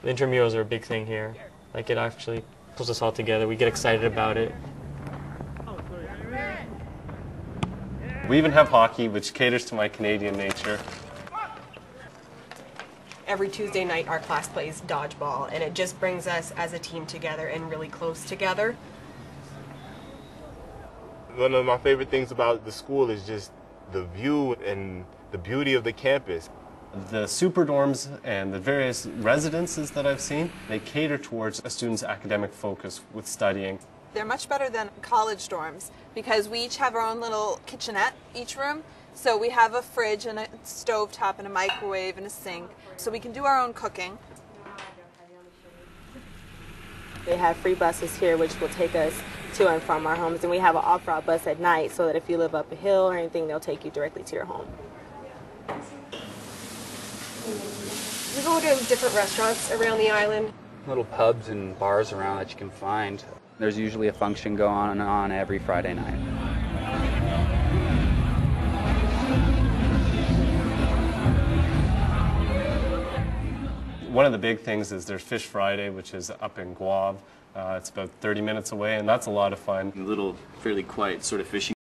The intramurals are a big thing here. Like, it actually pulls us all together. We get excited about it. We even have hockey, which caters to my Canadian nature. Every Tuesday night, our class plays dodgeball, and it just brings us as a team together and really close together. One of my favorite things about the school is just the view and the beauty of the campus. The super dorms and the various residences that I've seen, they cater towards a student's academic focus with studying. They're much better than college dorms because we each have our own little kitchenette, each room. So we have a fridge and a stove top and a microwave and a sink. So we can do our own cooking. They have free buses here which will take us to and from our homes, and we have an off-route bus at night so that if you live up a hill or anything, they'll take you directly to your home. We go to different restaurants around the island. Little pubs and bars around that you can find. There's usually a function going on every Friday night. One of the big things is there's Fish Friday, which is up in Guave. It's about 30 minutes away, and that's a lot of fun. A little, fairly quiet sort of fishing.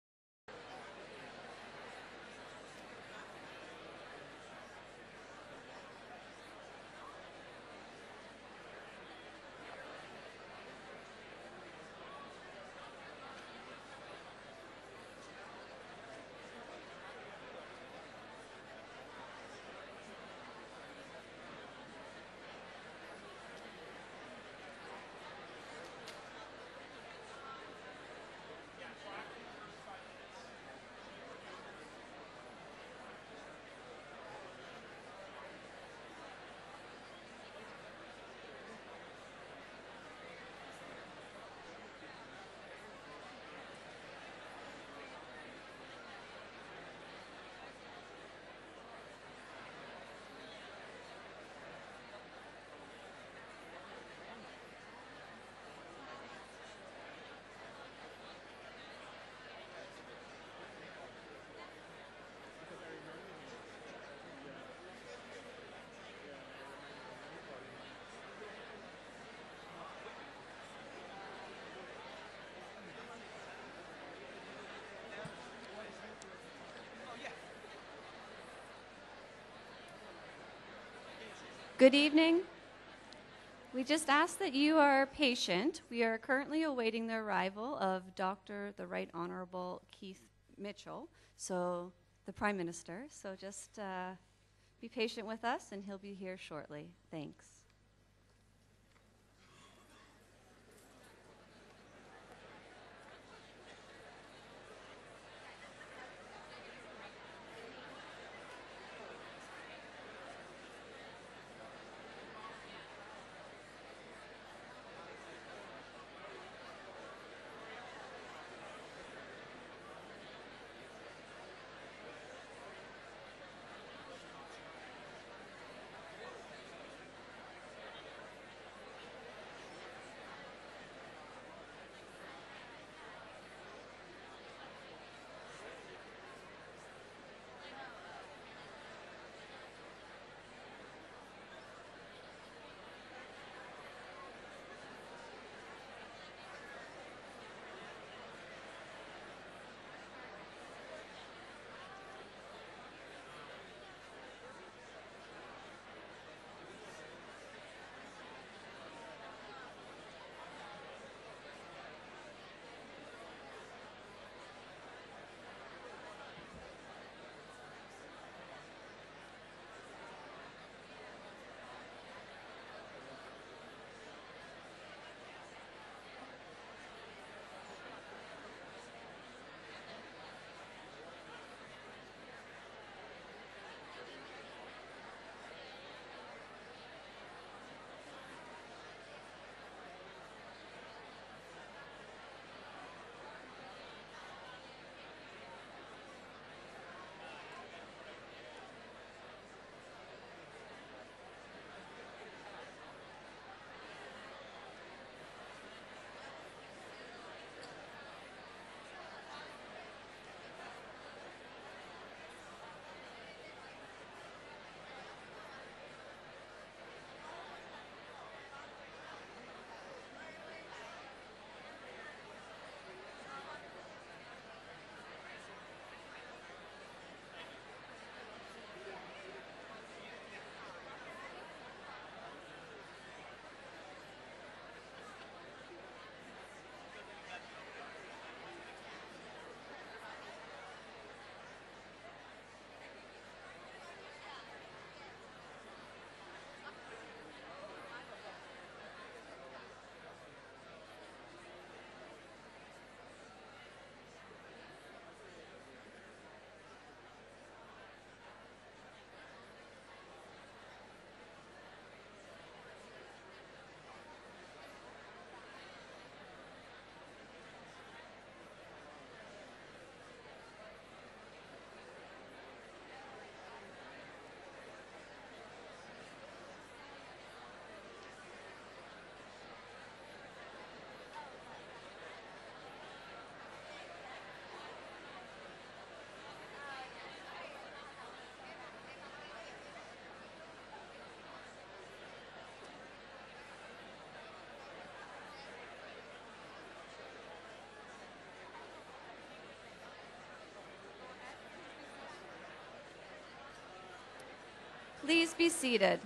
Good evening. We just ask that you are patient. We are currently awaiting the arrival of Dr. the Right Honorable Keith Mitchell, so the Prime Minister. So just be patient with us, and he'll be here shortly. Thanks. Please be seated.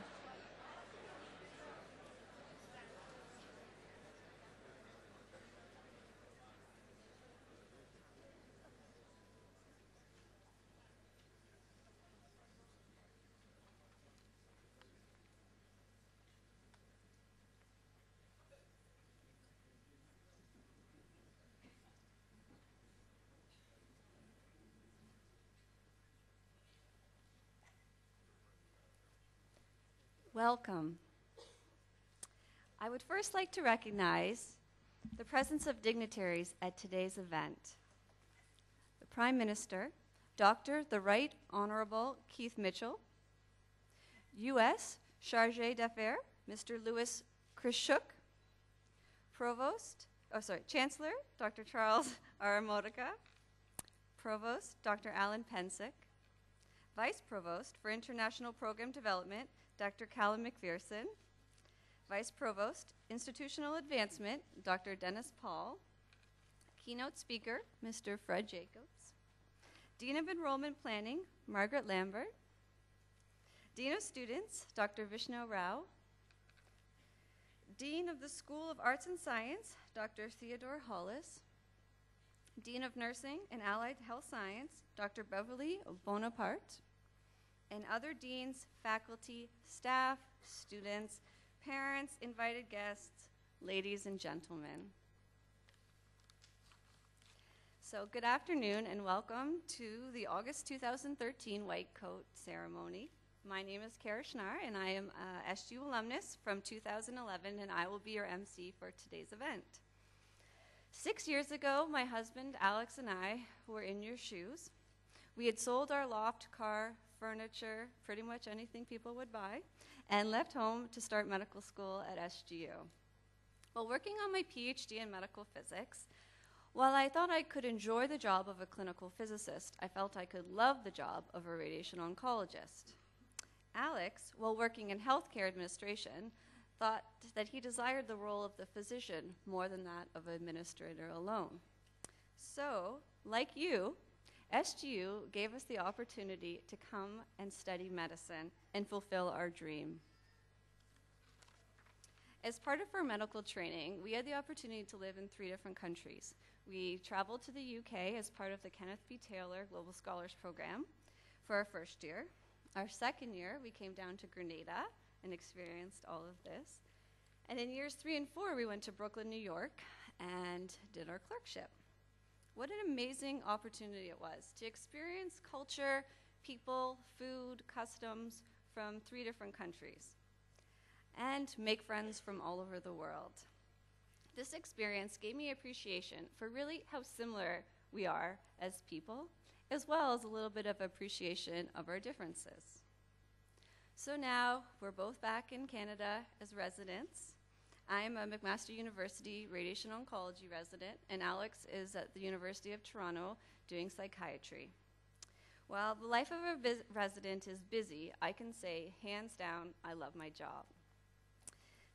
Welcome. I would first like to recognize the presence of dignitaries at today's event. The Prime Minister, Dr. the Right Honorable Keith Mitchell, U.S. Chargé d'Affaires, Mr. Louis Krishuk, Chancellor, Dr. Charles R. Modica, Provost, Dr. Alan Pensick, Vice Provost for International Program Development, Dr. Callum McPherson, Vice Provost, Institutional Advancement, Dr. Dennis Paul, Keynote Speaker, Mr. Fred Jacobs, Dean of Enrollment Planning, Margaret Lambert, Dean of Students, Dr. Vishnu Rao, Dean of the School of Arts and Science, Dr. Theodore Hollis, Dean of Nursing and Allied Health Science, Dr. Beverly Bonaparte, and other deans, faculty, staff, students, parents, invited guests, ladies and gentlemen. So good afternoon and welcome to the August 2013 White Coat Ceremony. My name is Kara Schnarr and I am a SGU alumnus from 2011 and I will be your MC for today's event. 6 years ago, my husband Alex and I were in your shoes. We had sold our loft, car, furniture, pretty much anything people would buy, and left home to start medical school at SGU. While working on my PhD in medical physics, while I thought I could enjoy the job of a clinical physicist, I felt I could love the job of a radiation oncologist. Alex, while working in healthcare administration, thought that he desired the role of the physician more than that of an administrator alone. So, like you, SGU gave us the opportunity to come and study medicine and fulfill our dream. As part of our medical training, we had the opportunity to live in 3 different countries. We traveled to the UK as part of the Kenneth B. Taylor Global Scholars Program for our first year. Our second year, we came down to Grenada and experienced all of this. And in years 3 and 4, we went to Brooklyn, New York, and did our clerkship. What an amazing opportunity it was to experience culture, people, food, customs from 3 different countries, and make friends from all over the world. This experience gave me appreciation for really how similar we are as people, as well as a little bit of appreciation of our differences. So now we're both back in Canada as residents. I'm a McMaster University radiation oncology resident, and Alex is at the University of Toronto doing psychiatry. While the life of a resident is busy, I can say, hands down, I love my job.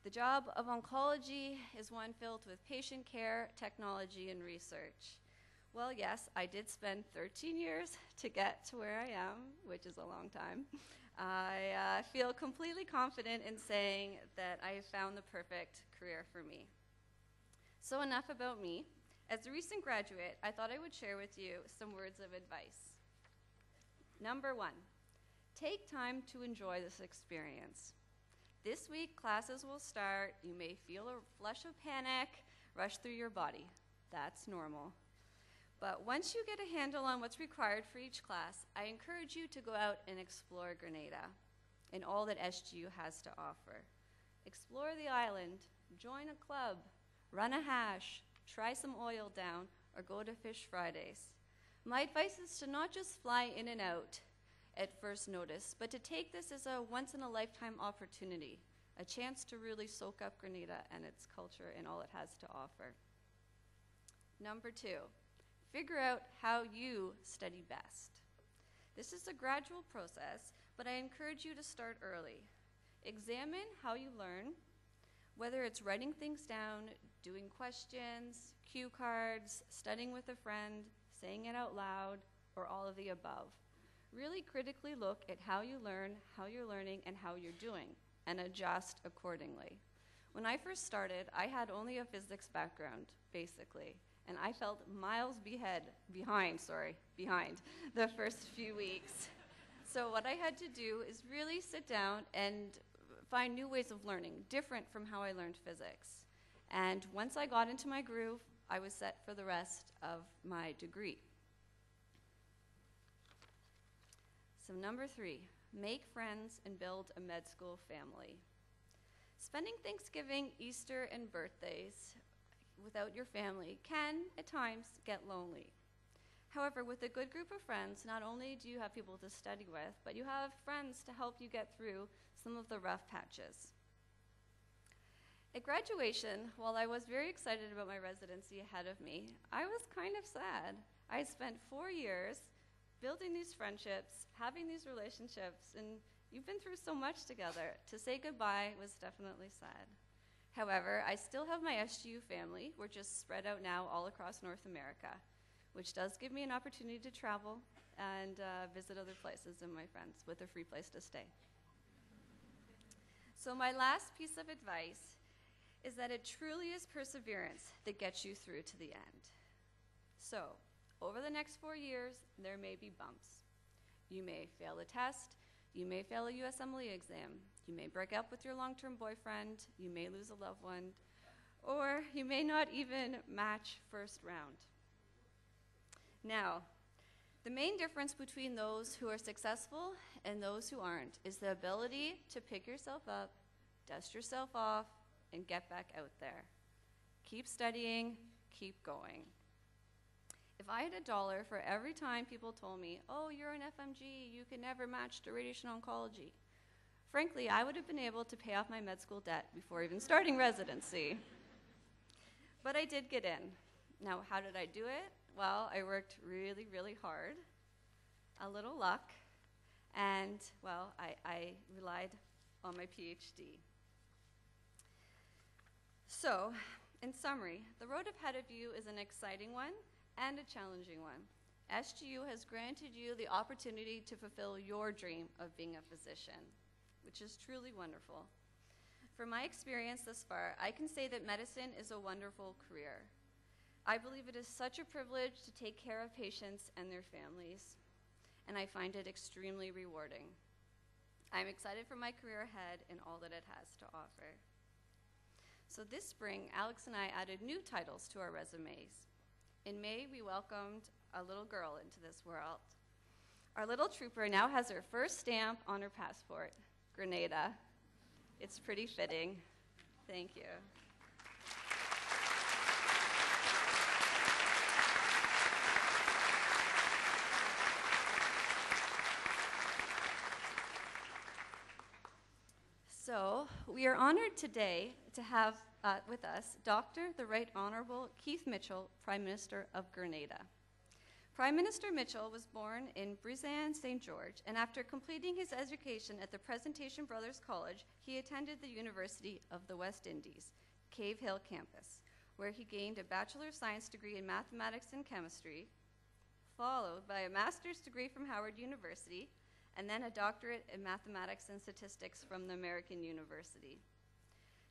The job of oncology is one filled with patient care, technology, and research. Well, yes, I did spend 13 years to get to where I am, which is a long time. I feel completely confident in saying that I have found the perfect career for me. So enough about me. As a recent graduate, I thought I would share with you some words of advice. Number 1, take time to enjoy this experience. This week, classes will start. You may feel a flush of panic rush through your body. That's normal. But once you get a handle on what's required for each class, I encourage you to go out and explore Grenada and all that SGU has to offer. Explore the island, join a club, run a hash, try some oil down, or go to Fish Fridays. My advice is to not just fly in and out at first notice, but to take this as a once-in-a-lifetime opportunity, a chance to really soak up Grenada and its culture and all it has to offer. Number 2. Figure out how you study best. This is a gradual process, but I encourage you to start early. Examine how you learn, whether it's writing things down, doing questions, cue cards, studying with a friend, saying it out loud, or all of the above. Really critically look at how you learn, how you're learning, and how you're doing, and adjust accordingly. When I first started, I had only a physics background, basically, and I felt miles behind the first few weeks. So what I had to do is really sit down and find new ways of learning, different from how I learned physics. And once I got into my groove, I was set for the rest of my degree. So number 3, make friends and build a med school family. Spending Thanksgiving, Easter, and birthdays without your family can, at times, get lonely. However, with a good group of friends, not only do you have people to study with, but you have friends to help you get through some of the rough patches. At graduation, while I was very excited about my residency ahead of me, I was kind of sad. I spent 4 years building these friendships, having these relationships, and you've been through so much together. To say goodbye was definitely sad. However, I still have my SGU family. We're just spread out now all across North America, which does give me an opportunity to travel and visit other places and my friends with a free place to stay. So my last piece of advice is that it truly is perseverance that gets you through to the end. So, over the next 4 years, there may be bumps. You may fail a test, you may fail a USMLE exam, you may break up with your long-term boyfriend, you may lose a loved one, or you may not even match first round. Now, the main difference between those who are successful and those who aren't is the ability to pick yourself up, dust yourself off, and get back out there. Keep studying, keep going. If I had $1 for every time people told me, oh, you're an FMG, you can never match to radiation oncology, frankly, I would have been able to pay off my med school debt before even starting residency. But I did get in. Now, how did I do it? Well, I worked really, really hard, a little luck, and, well, I relied on my PhD. So, in summary, the road ahead of you is an exciting one and a challenging one. SGU has granted you the opportunity to fulfill your dream of being a physician, which is truly wonderful. From my experience thus far, I can say that medicine is a wonderful career. I believe it is such a privilege to take care of patients and their families, and I find it extremely rewarding. I'm excited for my career ahead and all that it has to offer. So this spring, Alex and I added new titles to our resumes. In May, we welcomed a little girl into this world. Our little trooper now has her first stamp on her passport, Grenada. It's pretty fitting. Thank you. So, we are honored today to have with us Dr. the Right Honorable Keith Mitchell, Prime Minister of Grenada. Prime Minister Mitchell was born in Brisbane, St. George, and after completing his education at the Presentation Brothers College, he attended the University of the West Indies, Cave Hill campus, where he gained a Bachelor of Science degree in Mathematics and Chemistry, followed by a Master's degree from Howard University, and then a doctorate in Mathematics and Statistics from the American University.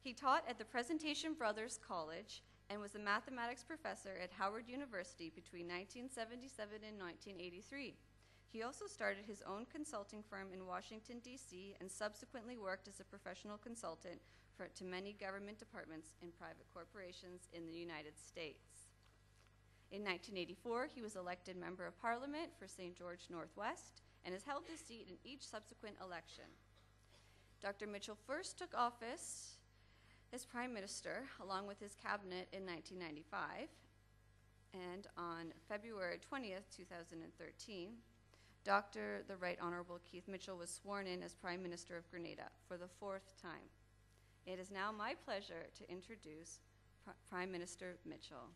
He taught at the Presentation Brothers College and was a mathematics professor at Howard University between 1977 and 1983. He also started his own consulting firm in Washington, D.C., and subsequently worked as a professional consultant to many government departments and private corporations in the United States. In 1984, he was elected Member of Parliament for St. George Northwest and has held this seat in each subsequent election. Dr. Mitchell first took office as Prime Minister, along with his cabinet, in 1995, and on February 20th, 2013, Dr. the Right Honorable Keith Mitchell was sworn in as Prime Minister of Grenada for the 4th time. It is now my pleasure to introduce Prime Minister Mitchell.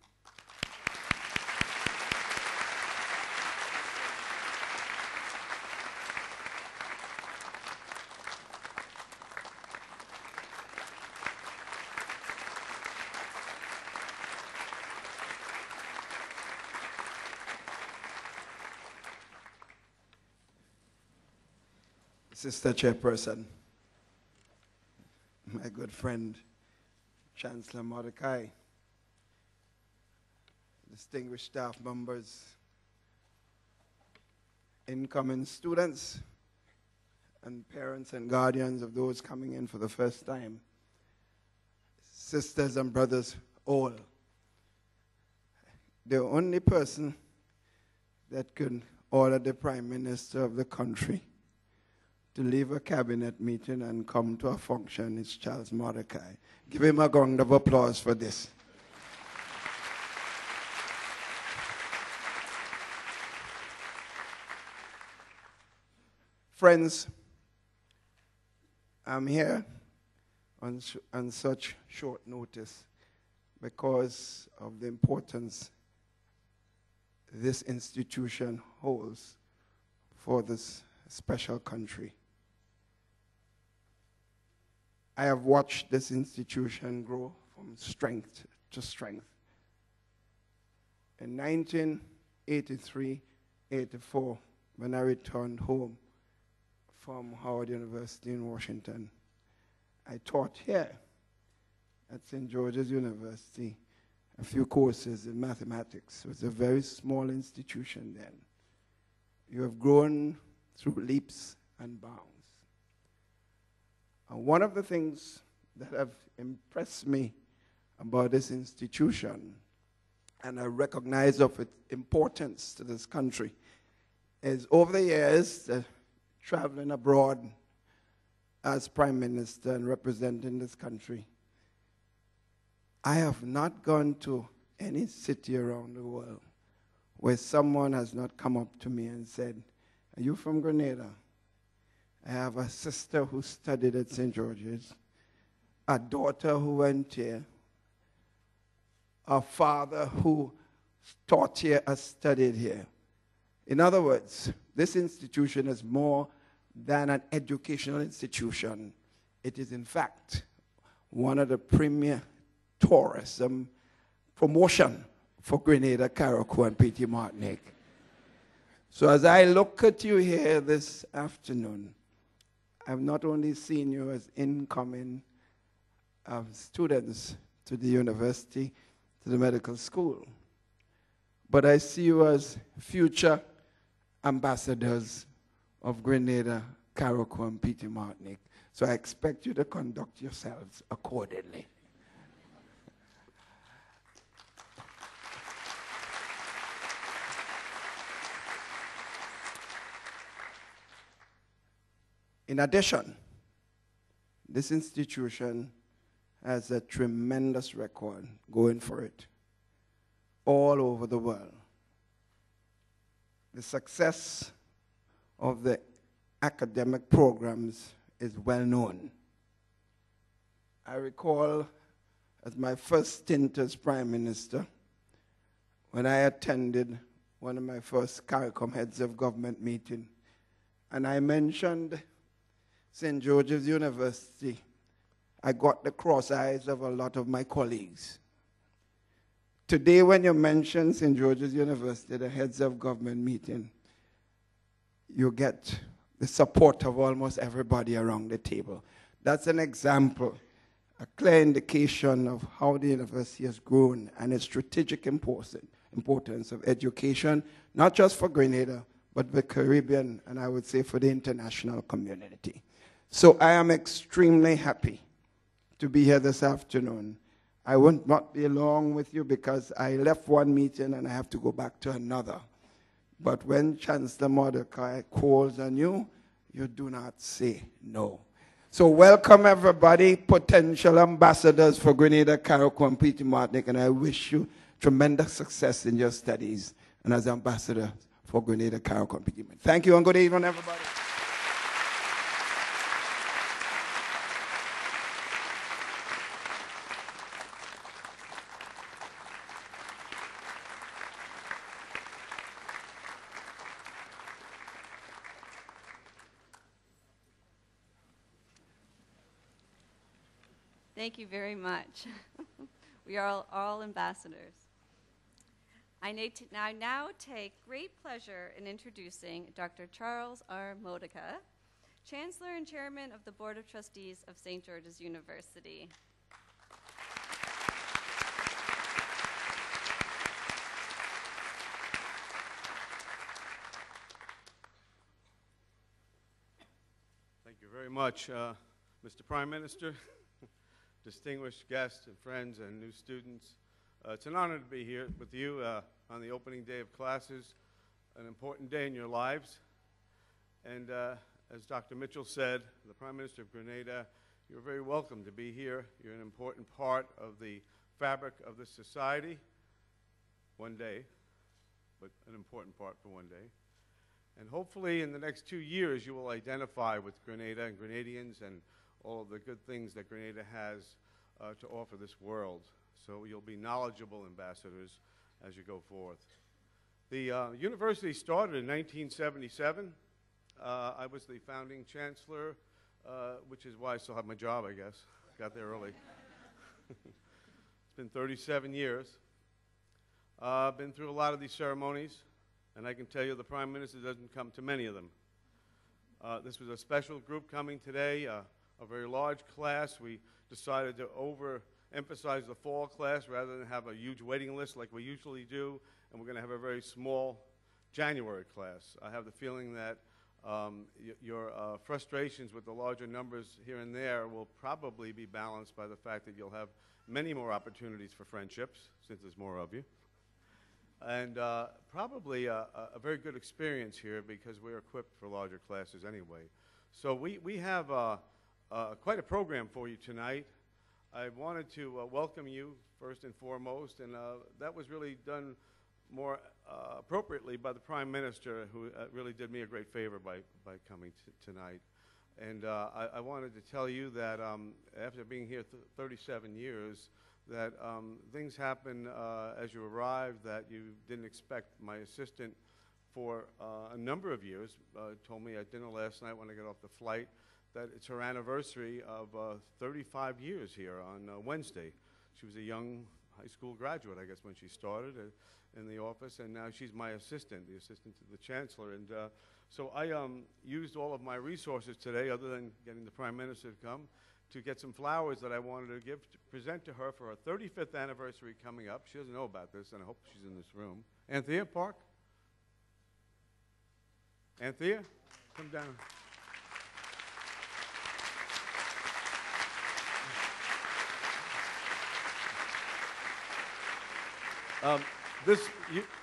Sister Chairperson, my good friend, Chancellor Mordecai, distinguished staff members, incoming students, and parents and guardians of those coming in for the first time, sisters and brothers all. The only person that could order the Prime Minister of the country to leave a cabinet meeting and come to a function is Charles Mordecai. Give him a round of applause for this. Friends, I'm here on such short notice because of the importance this institution holds for this special country. I have watched this institution grow from strength to strength. In 1983-84, when I returned home from Howard University in Washington, I taught here at St. George's University a few courses in mathematics. It was a very small institution then. You have grown through leaps and bounds. And one of the things that have impressed me about this institution, and I recognize of its importance to this country, is over the years, traveling abroad as Prime Minister and representing this country, I have not gone to any city around the world where someone has not come up to me and said, "Are you from Grenada? I have a sister who studied at St. George's, a daughter who went here, a father who taught here or studied here." In other words, this institution is more than an educational institution. It is, in fact, one of the premier tourism promotion for Grenada, Carriacou, and Petite Martinique. So as I look at you here this afternoon, I've not only seen you as incoming students to the university, to the medical school, but I see you as future ambassadors of Grenada, Carriacou, and Petite Martinique. So I expect you to conduct yourselves accordingly. In addition, this institution has a tremendous record going for it all over the world. The success of the academic programs is well known. I recall as my first stint as Prime Minister, when I attended one of my first CARICOM heads of government meeting, and I mentioned St. George's University, I got the cross eyes of a lot of my colleagues. Today, when you mention St. George's University, the heads of government meeting, you get the support of almost everybody around the table. That's an example, a clear indication of how the university has grown and its strategic importance of education, not just for Grenada, but the Caribbean, and I would say for the international community. So I am extremely happy to be here this afternoon. I will not be long with you because I left one meeting and I have to go back to another. But when Chancellor Mordecai calls on you, you do not say no. So welcome everybody, potential ambassadors for Grenada, Carriacou, and Petite Martinique, and I wish you tremendous success in your studies and as ambassador for Grenada, Carriacou, and Petite Martinique. Thank you and good evening, everybody. Thank you very much. We are all ambassadors. I now take great pleasure in introducing Dr. Charles R. Modica Chancellor and Chairman of the Board of Trustees of St. George's University. Thank you very much, Mr. Prime Minister, distinguished guests and friends and new students. It's an honor to be here with you on the opening day of classes, an important day in your lives. And as Dr. Mitchell said, the Prime Minister of Grenada, you're very welcome to be here. You're an important part of the fabric of this society, one day, but an important part for one day. And hopefully in the next 2 years you will identify with Grenada and Grenadians and all of the good things that Grenada has to offer this world. So you'll be knowledgeable ambassadors as you go forth. The university started in 1977. I was the founding chancellor, which is why I still have my job, I guess. Got there early. It's been 37 years. I've been through a lot of these ceremonies, and I can tell you the Prime Minister doesn't come to many of them. This was a special group coming today, a very large class. We decided to overemphasize the fall class rather than have a huge waiting list like we usually do, and we're going to have a very small January class. I have the feeling that your frustrations with the larger numbers here and there will probably be balanced by the fact that you'll have many more opportunities for friendships, since there's more of you. And probably a very good experience here because we're equipped for larger classes anyway. So we have quite a program for you tonight. I wanted to welcome you first and foremost, and that was really done more appropriately by the Prime Minister, who really did me a great favor by coming tonight. And I wanted to tell you that after being here 37 years, that things happen as you arrive that you didn't expect. My assistant for a number of years told me at dinner last night when I got off the flight that it's her anniversary of 35 years here on Wednesday. She was a young high school graduate, I guess, when she started in the office, and now she's my assistant, the assistant to the Chancellor. And so I used all of my resources today, other than getting the Prime Minister to come, to get some flowers that I wanted to present to her for her 35th anniversary coming up. She doesn't know about this, and I hope she's in this room. Anthea Park? Anthea, come down.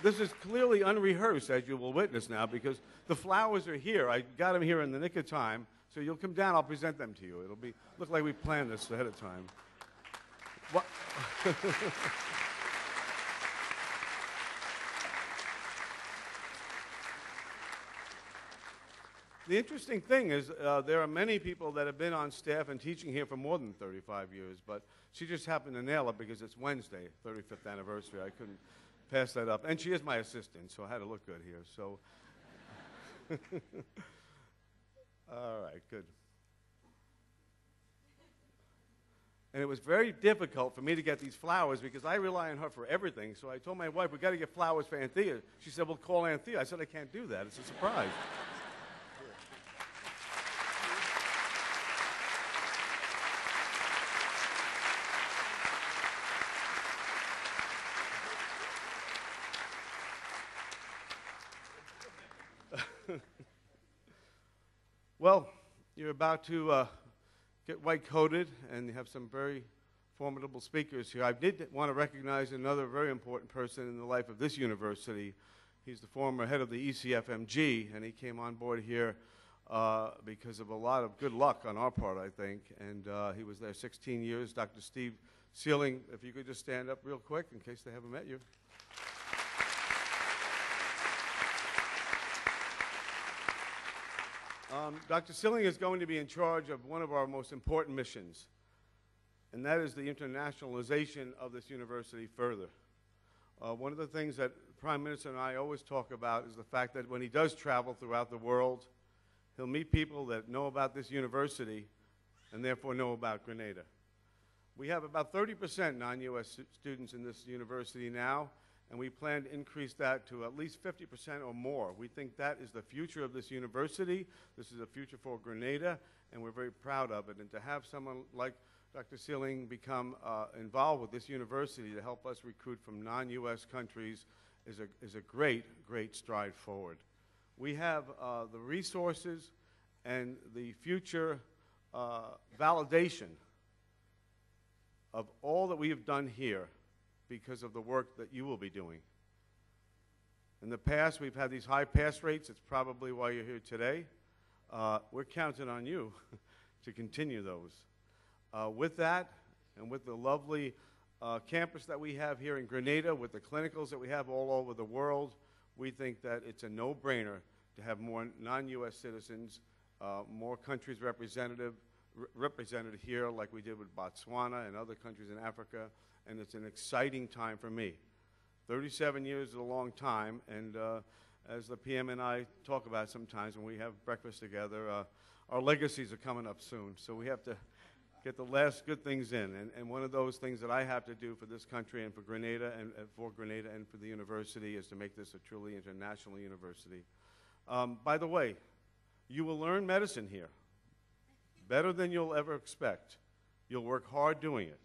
This is clearly unrehearsed, as you will witness now, because the flowers are here. I got them here in the nick of time. So you'll come down, I'll present them to you. It'll look like we planned this ahead of time. The interesting thing is there are many people that have been on staff and teaching here for more than 35 years, but she just happened to nail it because it's Wednesday, 35th anniversary. I couldn't pass that up. And she is my assistant, so I had to look good here. So. All right, good. And it was very difficult for me to get these flowers because I rely on her for everything. So I told my wife, we've got to get flowers for Anthea. She said, well, call Anthea. I said, I can't do that. It's a surprise. Well, you're about to get white-coated, and you have some very formidable speakers here. I did want to recognize another very important person in the life of this university. He's the former head of the ECFMG, and he came on board here because of a lot of good luck on our part, I think, and he was there 16 years. Dr. Steve Sealing, if you could just stand up real quick in case they haven't met you. Dr. Sealing is going to be in charge of one of our most important missions, and that is the internationalization of this university further. One of the things that the Prime Minister and I always talk about is the fact that when he does travel throughout the world, he'll meet people that know about this university and therefore know about Grenada. We have about 30% non-U.S. students in this university now, and we plan to increase that to at least 50% or more. We think that is the future of this university. This is the future for Grenada, and we're very proud of it. And to have someone like Dr. Sealing become involved with this university to help us recruit from non-U.S. countries is a great, great stride forward. We have the resources and the future validation of all that we have done here because of the work that you will be doing. In the past, we've had these high pass rates. It's probably why you're here today. We're counting on you to continue those. With that, and with the lovely campus that we have here in Grenada, with the clinicals that we have all over the world, we think that it's a no-brainer to have more non-U.S. citizens, more countries represented here, like we did with Botswana and other countries in Africa, and it's an exciting time for me. 37 years is a long time, and as the PM and I talk about sometimes when we have breakfast together, our legacies are coming up soon, so we have to get the last good things in. And one of those things that I have to do for this country and for Grenada and for the university is to make this a truly international university. By the way, you will learn medicine here better than you'll ever expect. You'll work hard doing it.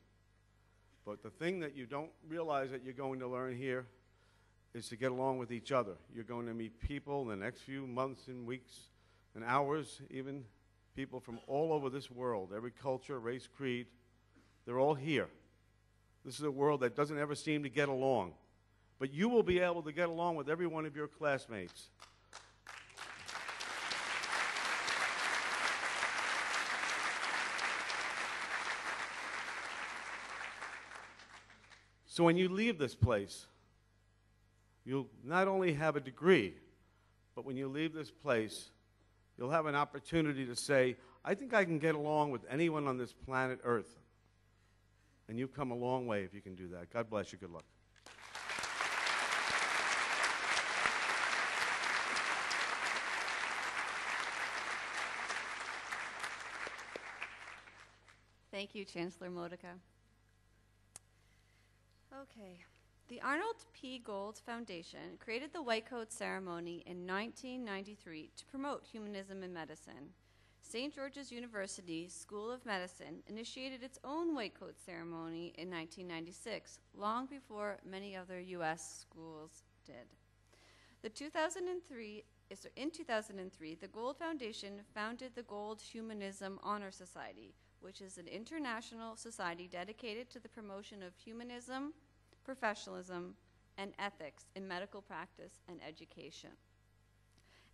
But the thing that you don't realize that you're going to learn here is to get along with each other. You're going to meet people in the next few months and weeks and hours, even people from all over this world, every culture, race, creed. They're all here. This is a world that doesn't ever seem to get along. But you will be able to get along with every one of your classmates. So when you leave this place, you'll not only have a degree, but when you leave this place, you'll have an opportunity to say, I think I can get along with anyone on this planet Earth. And you've come a long way if you can do that. God bless you. Good luck. Thank you, Chancellor Modica. Okay. The Arnold P. Gold Foundation created the White Coat Ceremony in 1993 to promote humanism in medicine. St. George's University School of Medicine initiated its own White Coat Ceremony in 1996, long before many other U.S. schools did. In 2003, the Gold Foundation founded the Gold Humanism Honor Society, which is an international society dedicated to the promotion of humanism, professionalism, and ethics in medical practice and education.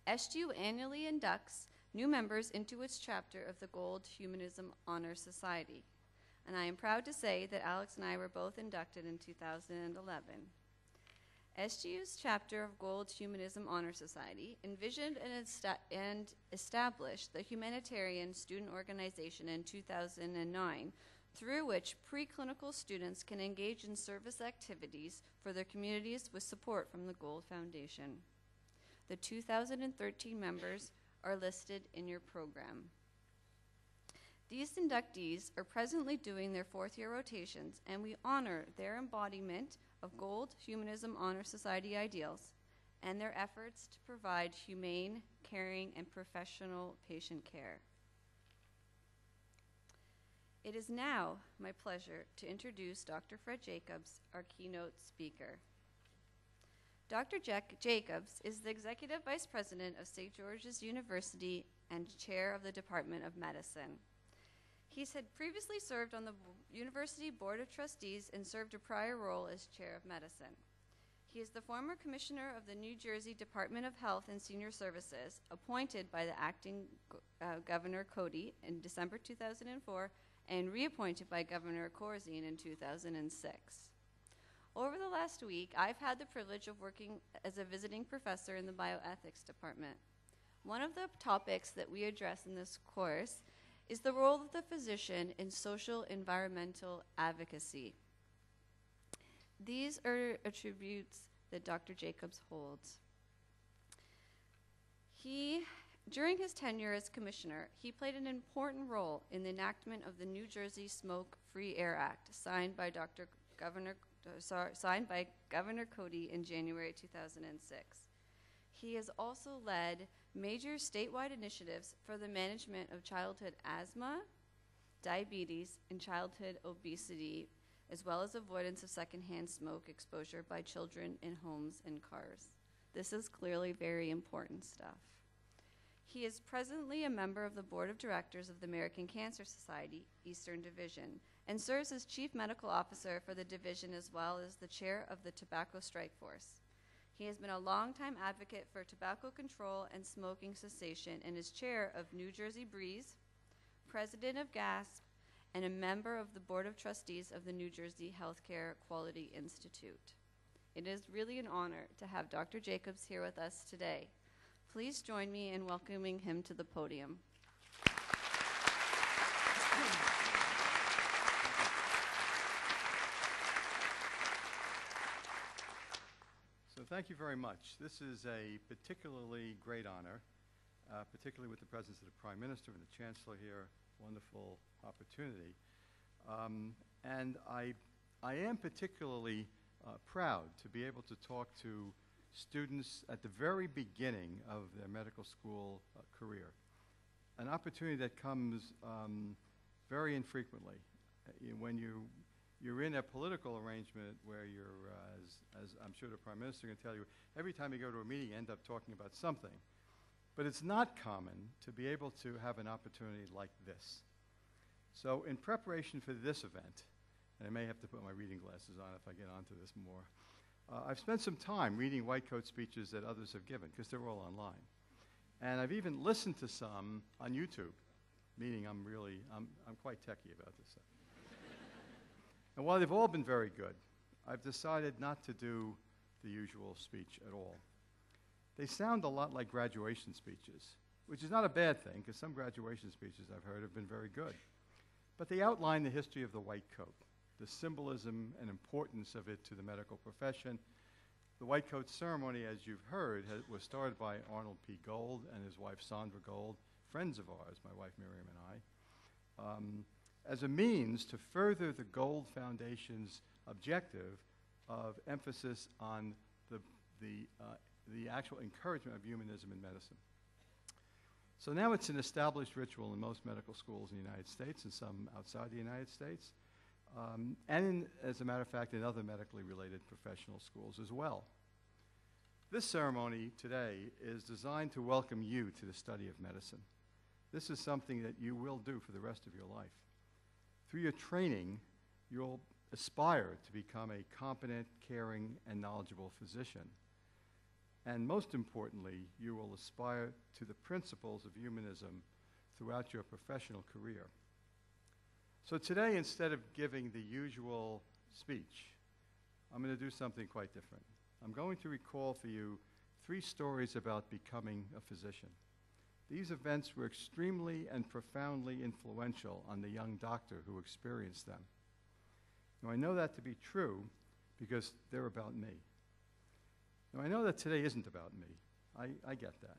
SGU annually inducts new members into its chapter of the Gold Humanism Honor Society. And I am proud to say that Alex and I were both inducted in 2011. SGU's chapter of Gold Humanism Honor Society envisioned and established the Humanitarian Student Organization in 2009, through which preclinical students can engage in service activities for their communities with support from the Gold Foundation. The 2013 members are listed in your program. These inductees are presently doing their fourth-year rotations, and we honor their embodiment of Gold Humanism Honor Society ideals and their efforts to provide humane, caring, and professional patient care. It is now my pleasure to introduce Dr. Fred Jacobs, our keynote speaker. Dr. Jacobs is the Executive Vice President of St. George's University and Chair of the Department of Medicine. He's had previously served on the University Board of Trustees and served a prior role as Chair of Medicine. He is the former Commissioner of the New Jersey Department of Health and Senior Services, appointed by the acting Governor Cody in December 2004 and reappointed by Governor Corzine in 2006. Over the last week, I've had the privilege of working as a visiting professor in the bioethics department. One of the topics that we address in this course is the role of the physician in social environmental advocacy. These are attributes that Dr. Jacobs holds. During his tenure as commissioner, he played an important role in the enactment of the New Jersey Smoke-Free Air Act, signed by Governor signed by Governor Cody in January 2006. He has also led major statewide initiatives for the management of childhood asthma, diabetes, and childhood obesity, as well as avoidance of secondhand smoke exposure by children in homes and cars. This is clearly very important stuff. He is presently a member of the Board of Directors of the American Cancer Society Eastern Division and serves as Chief Medical Officer for the division as well as the chair of the Tobacco Strike Force. He has been a longtime advocate for tobacco control and smoking cessation and is chair of New Jersey Breeze, president of GASP, and a member of the Board of Trustees of the New Jersey Healthcare Quality Institute. It is really an honor to have Dr. Jacobs here with us today. Please join me in welcoming him to the podium. So thank you very much. This is a particularly great honor, particularly with the presence of the Prime Minister and the Chancellor here. Wonderful opportunity. And I am particularly proud to be able to talk to students at the very beginning of their medical school career, an opportunity that comes very infrequently. When you're in a political arrangement where you're, as I'm sure the Prime Minister can tell you, every time you go to a meeting you end up talking about something. But it's not common to be able to have an opportunity like this. So in preparation for this event, and I may have to put my reading glasses on if I get onto this more, I've spent some time reading white coat speeches that others have given, because they're all online. And I've even listened to some on YouTube, meaning I'm quite techie about this stuff. And while they've all been very good, I've decided not to do the usual speech at all. They sound a lot like graduation speeches, which is not a bad thing, because some graduation speeches I've heard have been very good. But they outline the history of the white coat, the symbolism and importance of it to the medical profession. The white coat ceremony, as you've heard, was started by Arnold P. Gold and his wife Sandra Gold, friends of ours, my wife Miriam and I, as a means to further the Gold Foundation's objective of emphasis on the actual encouragement of humanism in medicine. So now it's an established ritual in most medical schools in the United States and some outside the United States, as a matter of fact, in other medically related professional schools as well. This ceremony today is designed to welcome you to the study of medicine. This is something that you will do for the rest of your life. Through your training, you'll aspire to become a competent, caring, and knowledgeable physician. And most importantly, you will aspire to the principles of humanism throughout your professional career. So today, instead of giving the usual speech, I'm going to do something quite different. I'm going to recall for you 3 stories about becoming a physician. These events were extremely and profoundly influential on the young doctor who experienced them. Now, I know that to be true because they're about me. Now, I know that today isn't about me. I get that.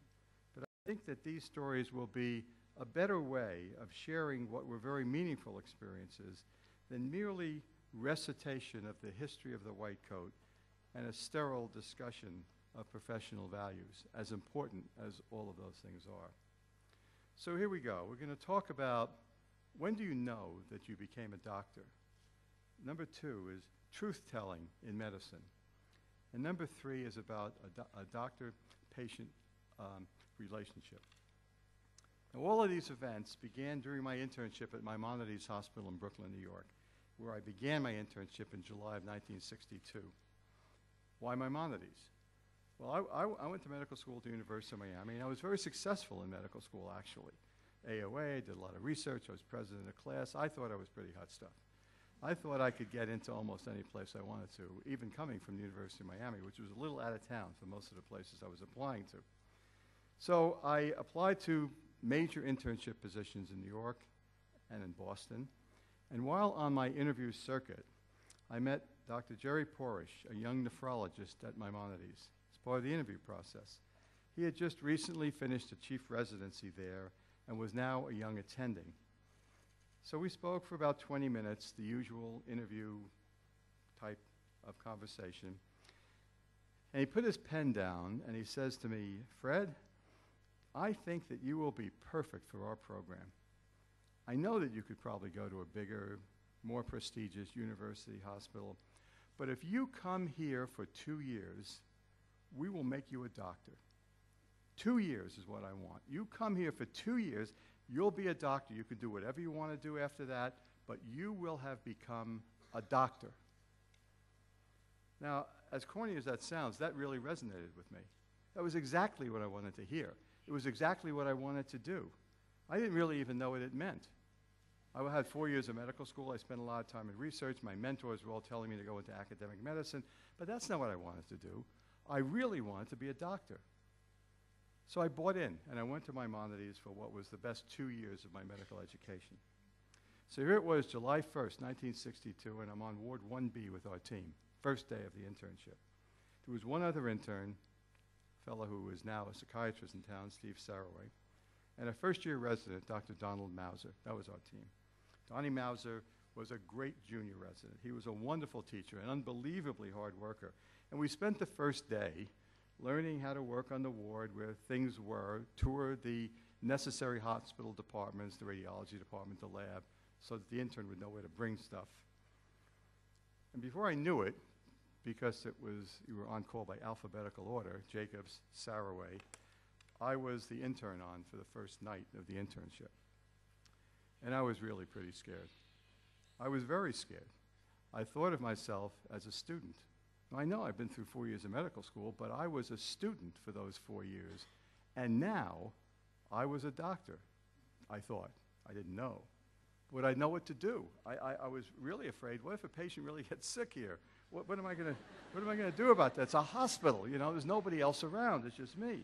But I think that these stories will be a better way of sharing what were very meaningful experiences than merely recitation of the history of the white coat and a sterile discussion of professional values, as important as all of those things are. So here we go. We're going to talk about when do you know that you became a doctor? Number 2 is truth-telling in medicine. And number 3 is about a doctor-patient relationship. Now, all of these events began during my internship at Maimonides Hospital in Brooklyn, New York, where I began my internship in July of 1962. Why Maimonides? Well, I went to medical school at the University of Miami, and I was very successful in medical school, actually. AOA, I did a lot of research, I was president of class. I thought I was pretty hot stuff. I thought I could get into almost any place I wanted to, even coming from the University of Miami, which was a little out of town for most of the places I was applying to. So I applied to major internship positions in New York and in Boston. And while on my interview circuit, I met Dr. Jerry Porish, a young nephrologist at Maimonides, as part of the interview process. He had just recently finished a chief residency there and was now a young attending. So we spoke for about 20 minutes, the usual interview type of conversation. And he put his pen down and he says to me, "Fred, I think that you will be perfect for our program. I know that you could probably go to a bigger, more prestigious university hospital, but if you come here for 2 years, we will make you a doctor. 2 years is what I want. You come here for 2 years, you'll be a doctor. You can do whatever you want to do after that, but you will have become a doctor." Now, as corny as that sounds, that really resonated with me. That was exactly what I wanted to hear. It was exactly what I wanted to do. I didn't really even know what it meant. I had 4 years of medical school. I spent a lot of time in research. My mentors were all telling me to go into academic medicine, but that's not what I wanted to do. I really wanted to be a doctor. So I bought in, and I went to Maimonides for what was the best 2 years of my medical education. So here it was, July 1st, 1962, and I'm on Ward 1B with our team, first day of the internship. There was one other intern, a fellow who is now a psychiatrist in town, Steve Saraway, and a first-year resident, Dr. Donald Mauser. That was our team. Donnie Mauser was a great junior resident. He was a wonderful teacher, an unbelievably hard worker. And we spent the first day learning how to work on the ward where things were, toured the necessary hospital departments, the radiology department, the lab, so that the intern would know where to bring stuff. And before I knew it, because you were on call by alphabetical order, Jacobs, Saraway, I was the intern on for the first night of the internship. And I was really pretty scared. I was very scared. I thought of myself as a student. Now, I know I've been through 4 years of medical school, but I was a student for those 4 years. And now I was a doctor, I thought. I didn't know. Would I know what to do? I was really afraid, what if a patient really gets sick here? What am I going to do about that? It's a hospital, you know, there's nobody else around, it's just me.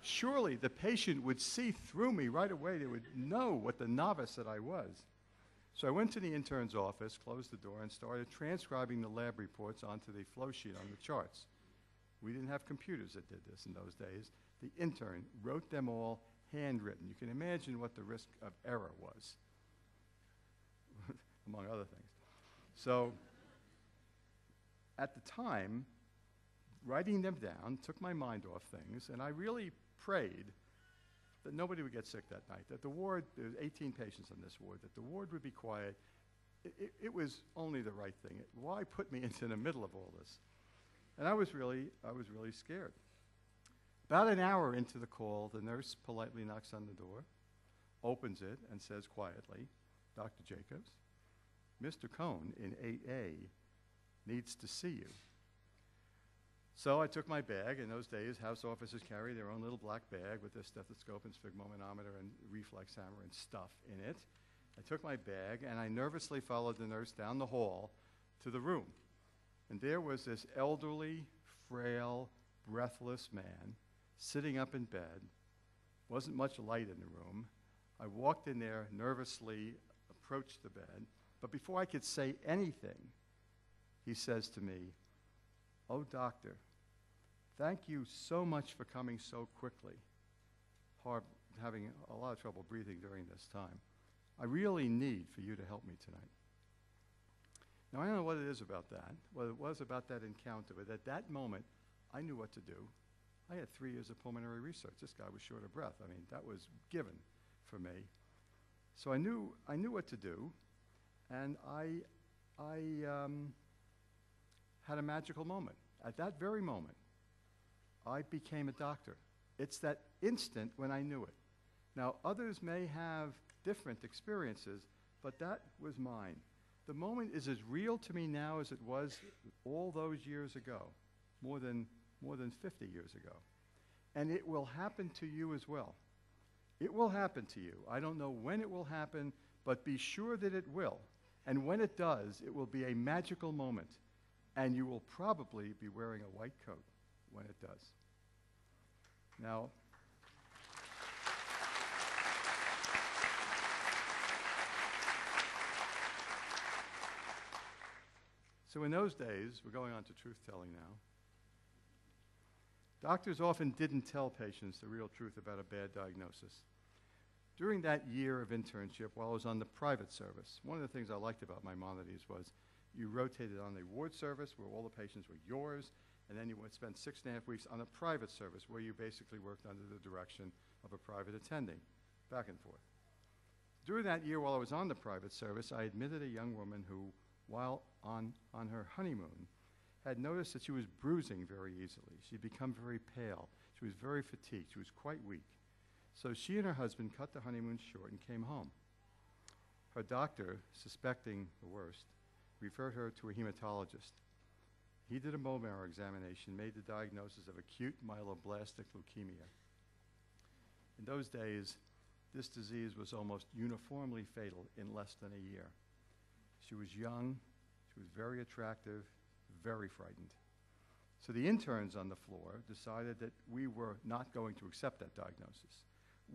Surely the patient would see through me right away. They would know what the novice that I was. So I went to the intern's office, closed the door, and started transcribing the lab reports onto the flow sheet on the charts. We didn't have computers that did this in those days. The intern wrote them all handwritten. You can imagine what the risk of error was, among other things. So at the time, writing them down took my mind off things, and I really prayed that nobody would get sick that night, that the ward, there were 18 patients on this ward, that the ward would be quiet. It was only the right thing. Why put me into the middle of all this? And I was really scared. About an hour into the call, the nurse politely knocks on the door, opens it, and says quietly, "Dr. Jacobs, Mr. Cohn in 8A needs to see you." So I took my bag. In those days, house officers carry their own little black bag with their stethoscope and sphygmomanometer and reflex hammer and stuff in it. I took my bag, and I nervously followed the nurse down the hall to the room. And there was this elderly, frail, breathless man sitting up in bed. Wasn't much light in the room. I walked in there, nervously approached the bed, but before I could say anything, he says to me, "Oh, doctor, thank you so much for coming so quickly." Having a lot of trouble breathing during this time. "I really need for you to help me tonight." Now, I don't know what it is about that, what it was about that encounter, but at that moment, I knew what to do. I had 3 years of pulmonary research. This guy was short of breath. I mean, that was given for me. So I knew what to do, and I had a magical moment. At that very moment, I became a doctor. It's that instant when I knew it. Now, others may have different experiences, but that was mine. The moment is as real to me now as it was all those years ago, more than 50 years ago. And it will happen to you as well. It will happen to you. I don't know when it will happen, but be sure that it will. And when it does, it will be a magical moment. And you will probably be wearing a white coat when it does. Now, so in those days, we're going on to truth-telling now, doctors often didn't tell patients the real truth about a bad diagnosis. During that year of internship, while I was on the private service, one of the things I liked about Maimonides was you rotated on the ward service where all the patients were yours, and then you would spend 6.5 weeks on a private service where you basically worked under the direction of a private attending, back and forth. During that year while I was on the private service, I admitted a young woman who, while on her honeymoon, had noticed that she was bruising very easily. She'd become very pale. She was very fatigued. She was quite weak. So she and her husband cut the honeymoon short and came home. Her doctor, suspecting the worst, referred her to a hematologist. He did a bone marrow examination, made the diagnosis of acute myeloblastic leukemia. In those days, this disease was almost uniformly fatal in less than a year. She was young, she was very attractive, very frightened. So the interns on the floor decided that we were not going to accept that diagnosis.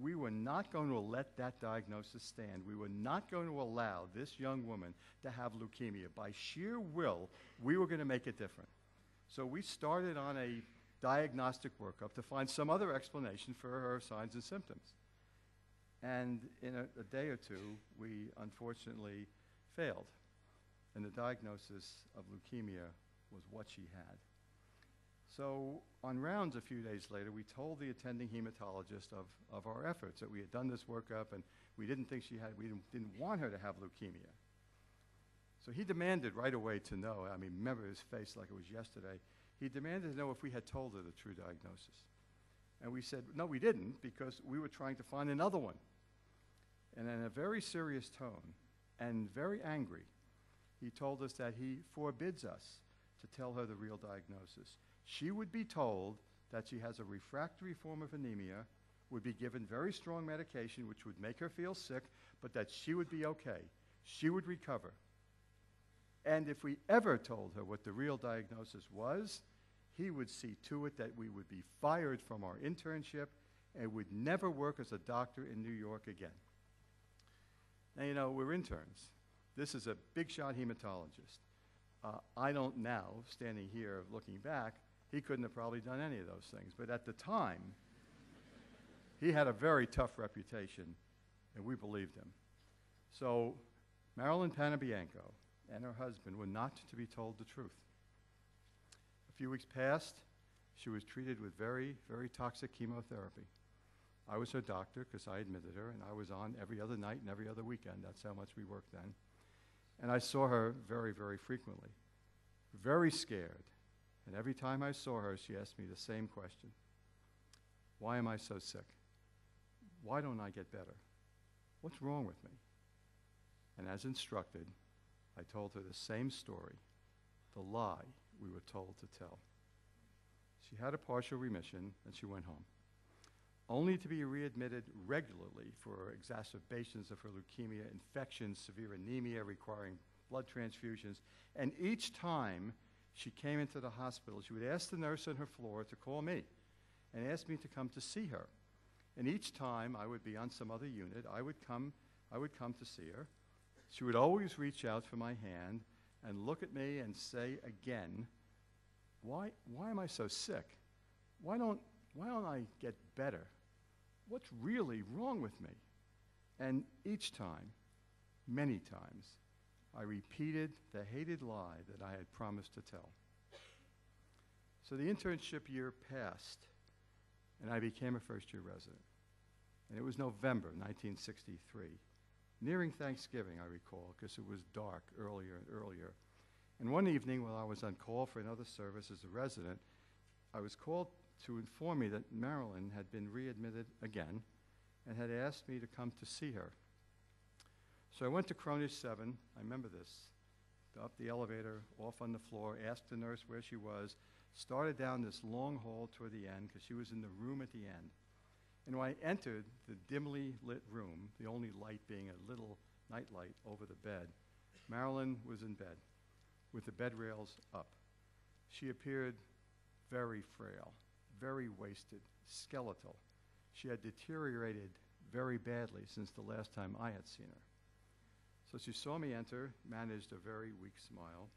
We were not going to let that diagnosis stand. We were not going to allow this young woman to have leukemia. By sheer will, we were going to make it different. So we started on a diagnostic workup to find some other explanation for her signs and symptoms. And in a day or two, we unfortunately failed. And the diagnosis of leukemia was what she had. So on rounds a few days later, we told the attending hematologist of our efforts, that we had done this workup and we didn't think we didn't want her to have leukemia. So he demanded right away to know, I mean, remember his face like it was yesterday, he demanded to know if we had told her the true diagnosis. And we said, no, we didn't, because we were trying to find another one. And in a very serious tone and very angry, he told us that he forbids us to tell her the real diagnosis. She would be told that she has a refractory form of anemia, would be given very strong medication which would make her feel sick, but that she would be okay. She would recover. And if we ever told her what the real diagnosis was, he would see to it that we would be fired from our internship and would never work as a doctor in New York again. Now, you know, we're interns. This is a big shot hematologist. I don't now, standing here looking back, he couldn't have probably done any of those things. But at the time, he had a very tough reputation, and we believed him. So Marilyn Panabianco and her husband were not to be told the truth. A few weeks passed. She was treated with very, very toxic chemotherapy. I was her doctor because I admitted her, and I was on every other night and every other weekend. That's how much we worked then. And I saw her very, very frequently, very scared. And every time I saw her, she asked me the same question. Why am I so sick? Why don't I get better? What's wrong with me? And as instructed, I told her the same story, the lie we were told to tell. She had a partial remission, and she went home, only to be readmitted regularly for exacerbations of her leukemia, infections, severe anemia requiring blood transfusions. And each time she came into the hospital, she would ask the nurse on her floor to call me and ask me to come to see her. And each time I would be on some other unit, I would come to see her. She would always reach out for my hand and look at me and say again, why am I so sick? Why don't I get better? What's really wrong with me? And each time, many times, I repeated the hated lie that I had promised to tell. So the internship year passed, and I became a first-year resident. And it was November 1963, nearing Thanksgiving, I recall, because it was dark earlier and earlier. And one evening, while I was on call for another service as a resident, I was called to inform me that Marilyn had been readmitted again and had asked me to come to see her. So I went to Cronish 7, I remember this, up the elevator, off on the floor, asked the nurse where she was, started down this long hall toward the end, because she was in the room at the end. And when I entered the dimly lit room, the only light being a little night light over the bed, Marilyn was in bed, with the bed rails up. She appeared very frail, very wasted, skeletal. She had deteriorated very badly since the last time I had seen her. So she saw me enter, managed a very weak smile.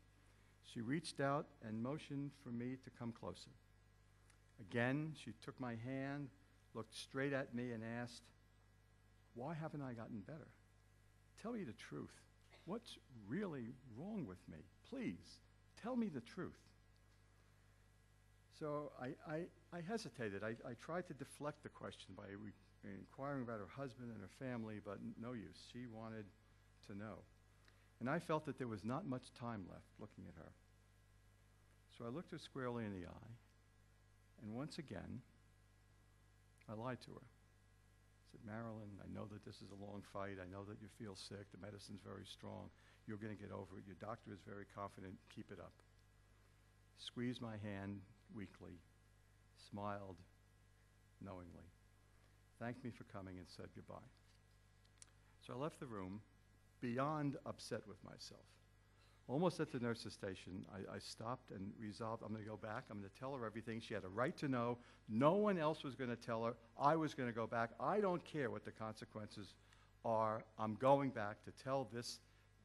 She reached out and motioned for me to come closer. Again, she took my hand, looked straight at me and asked, why haven't I gotten better? Tell me the truth. What's really wrong with me? Please, tell me the truth. So I hesitated. I tried to deflect the question by inquiring about her husband and her family, but no use. She wanted to know. And I felt that there was not much time left looking at her. So I looked her squarely in the eye, and once again, I lied to her. I said, Marilyn, I know that this is a long fight. I know that you feel sick. The medicine's very strong. You're going to get over it. Your doctor is very confident. Keep it up. Squeezed my hand weakly, smiled knowingly, thanked me for coming, and said goodbye. So I left the room beyond upset with myself. Almost at the nurse's station, I stopped and resolved, I'm going to go back. I'm going to tell her everything. She had a right to know. No one else was going to tell her. I was going to go back. I don't care what the consequences are. I'm going back to tell this